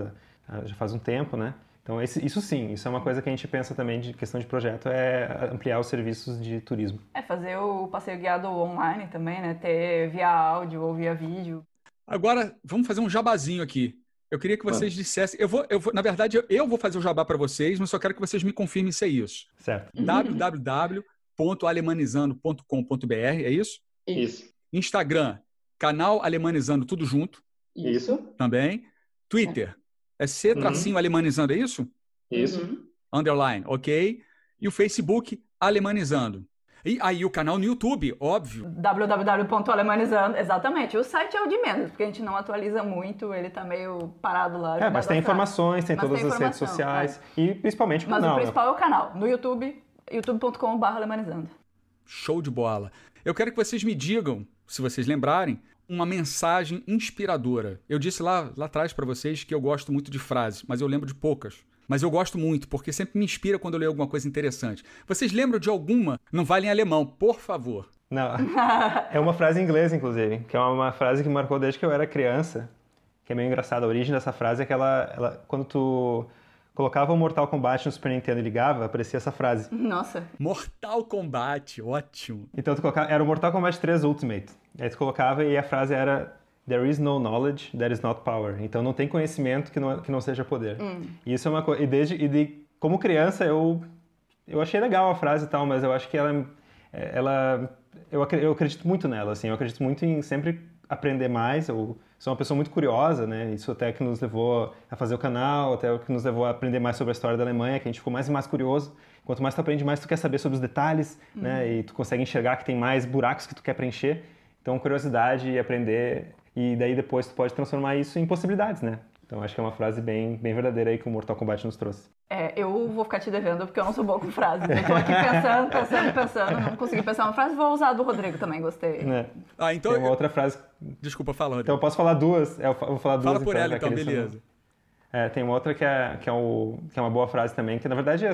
um tempo, né? Então isso sim, isso é uma coisa que a gente pensa também de questão de projeto, é ampliar os serviços de turismo. Fazer o passeio guiado online também, né? Ter via áudio ou via vídeo. Agora, vamos fazer um jabazinho aqui. Eu queria que vocês dissessem... Na verdade, eu vou fazer o jabá para vocês, mas só quero que vocês me confirmem se é isso. Certo. www.alemanizando.com.br, é isso? Isso. Instagram, canal Alemanizando, tudo junto. Isso. Também. Twitter, C_Alemanizando, é isso? Isso. Underline, ok. E o Facebook, Alemanizando. E aí o canal no YouTube, óbvio. www.alemanizando, exatamente. O site é o de menos, porque a gente não atualiza muito, ele tá meio parado lá. Mas tem informações, tem todas as redes sociais e principalmente o canal. Mas o principal é o canal, no YouTube, youtube.com/alemanizando. Show de bola. Eu quero que vocês me digam, se vocês lembrarem, uma mensagem inspiradora. Eu disse lá atrás para vocês que eu gosto muito de frases, mas eu lembro de poucas. Mas eu gosto muito, porque sempre me inspira quando eu leio alguma coisa interessante. Vocês lembram de alguma? Não vale em alemão, por favor. Não, é uma frase em inglês, inclusive, que é uma frase que me marcou desde que eu era criança, que é meio engraçada. A origem dessa frase é que quando tu colocava o Mortal Kombat no Super Nintendo e ligava, aparecia essa frase. Nossa. Mortal Kombat, ótimo. Então tu colocava, era o Mortal Kombat 3 Ultimate. Aí tu colocava e a frase era... There is no knowledge that is not power. Então não tem conhecimento que não seja poder. E isso é uma coisa. Como criança eu achei legal a frase e tal, mas eu acho que eu acredito muito nela, assim. Eu acredito muito em sempre aprender mais. Eu sou uma pessoa muito curiosa, né? Isso até que nos levou a fazer o canal, até o que nos levou a aprender mais sobre a história da Alemanha, que a gente ficou mais e mais curioso. Quanto mais tu aprende, mais tu quer saber sobre os detalhes, né? E tu consegue enxergar que tem mais buracos que tu quer preencher. Então, curiosidade e aprender, e daí depois tu pode transformar isso em possibilidades, né? Então, acho que é uma frase bem verdadeira aí que o Mortal Kombat nos trouxe. Eu vou ficar te devendo porque eu não sou boa com frases. Eu tô aqui pensando, não consegui pensar uma frase, vou usar a do Rodrigo também, gostei. Então tem uma outra frase... Desculpa, fala, Rodrigo. Então, eu posso falar duas? Eu vou falar duas. Fala por ela, então, beleza. Tem uma outra que é uma boa frase também, que na verdade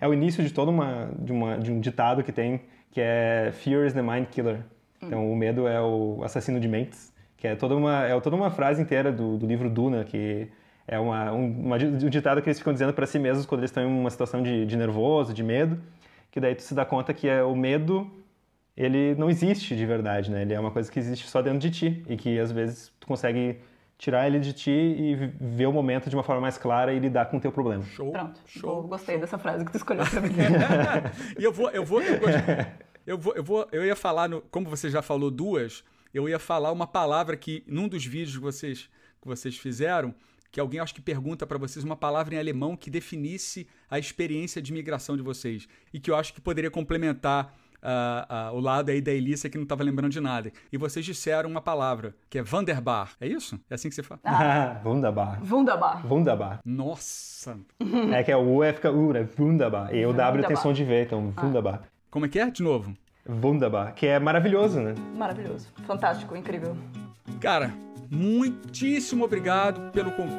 é o início de de um ditado que tem, que é Fear is the mind killer. Então, o medo é o assassino de mentes, que é toda uma frase inteira do livro Duna, que é um ditado que eles ficam dizendo para si mesmos quando eles estão em uma situação de nervoso, de medo, que daí tu se dá conta que o medo, ele não existe de verdade, né? Ele é uma coisa que existe só dentro de ti e que às vezes tu consegue tirar ele de ti e ver o momento de uma forma mais clara e lidar com o teu problema. Show. Pronto. Gostei dessa frase que tu escolheu pra mim. E eu ia falar, como você já falou duas, eu ia falar uma palavra que num dos vídeos que vocês fizeram, que alguém acho que pergunta para vocês uma palavra em alemão que definisse a experiência de imigração de vocês e que eu acho que poderia complementar o lado aí da Elissa que não estava lembrando de nada. E vocês disseram uma palavra, que é Wunderbar. É isso? É assim que você fala? Wunderbar. Wunderbar. Nossa! É que o U fica U, né? Wunderbar. E o W tem som de V, então Wunderbar. Como é que é? De novo. Wunderbar, que é maravilhoso, né? Maravilhoso. Fantástico, incrível. Cara, muitíssimo obrigado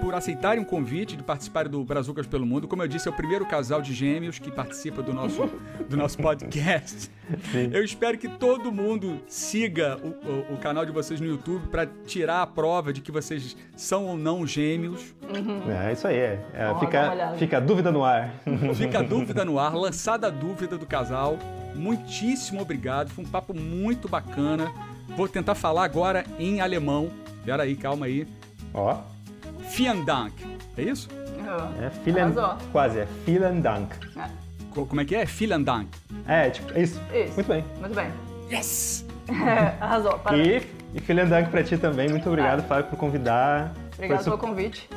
por aceitarem o convite de participarem do Brazucas pelo Mundo. Como eu disse, é o primeiro casal de gêmeos que participa do nosso podcast. Sim. Eu espero que todo mundo siga o canal de vocês no YouTube para tirar a prova de que vocês são ou não gêmeos. É isso aí. Fica a dúvida no ar. Fica a dúvida no ar, lançada a dúvida do casal. Muitíssimo obrigado, foi um papo muito bacana. Vou tentar falar agora em alemão. Pera aí, calma aí. Ó. Vielen Dank. É isso? Quase, é Vielen Dank. Como é que é? Vielen Dank. Isso. Muito bem. Muito bem. Yes! Arrasou, parabéns. E Vielen Dank pra ti também. Muito obrigado, Fábio, por convidar. Obrigado pelo convite.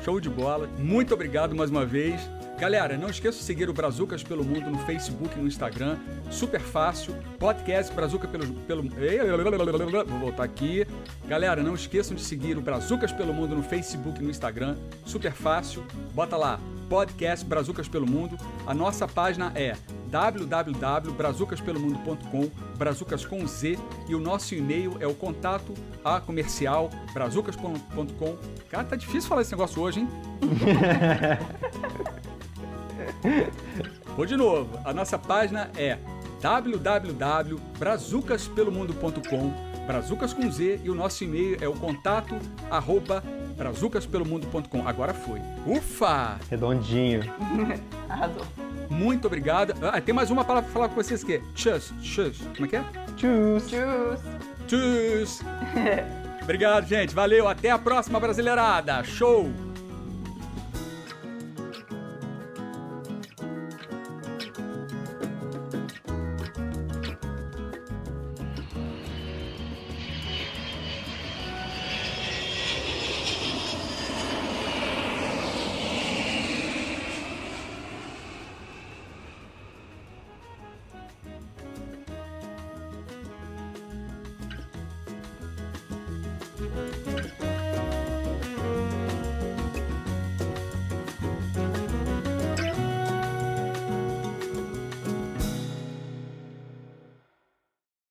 Show de bola. Muito obrigado mais uma vez. Galera, não esqueça de seguir o Brazucas pelo Mundo no Facebook e no Instagram. Super fácil. Podcast Brazuca pelo... Vou voltar aqui. Galera, não esqueçam de seguir o Brazucas pelo Mundo no Facebook e no Instagram. Super fácil. Bota lá, Podcast Brazucas pelo Mundo. A nossa página é www.brazucaspelomundo.com, Brazucas com Z, e o nosso e-mail é o contato comercial brazucas.com. Cara, tá difícil falar esse negócio hoje, hein? Vou de novo. A nossa página é www.brazucaspelomundo.com, Brazucas com Z, e o nosso e-mail é o contato @brazucaspelomundo.com. Agora foi. Ufa! Redondinho. Arrasou. Muito obrigado. Tem mais uma palavra pra falar com vocês que é tschüss. Como é que é? Tschüss. Tschüss. Obrigado, gente. Valeu. Até a próxima, brasileirada. Show!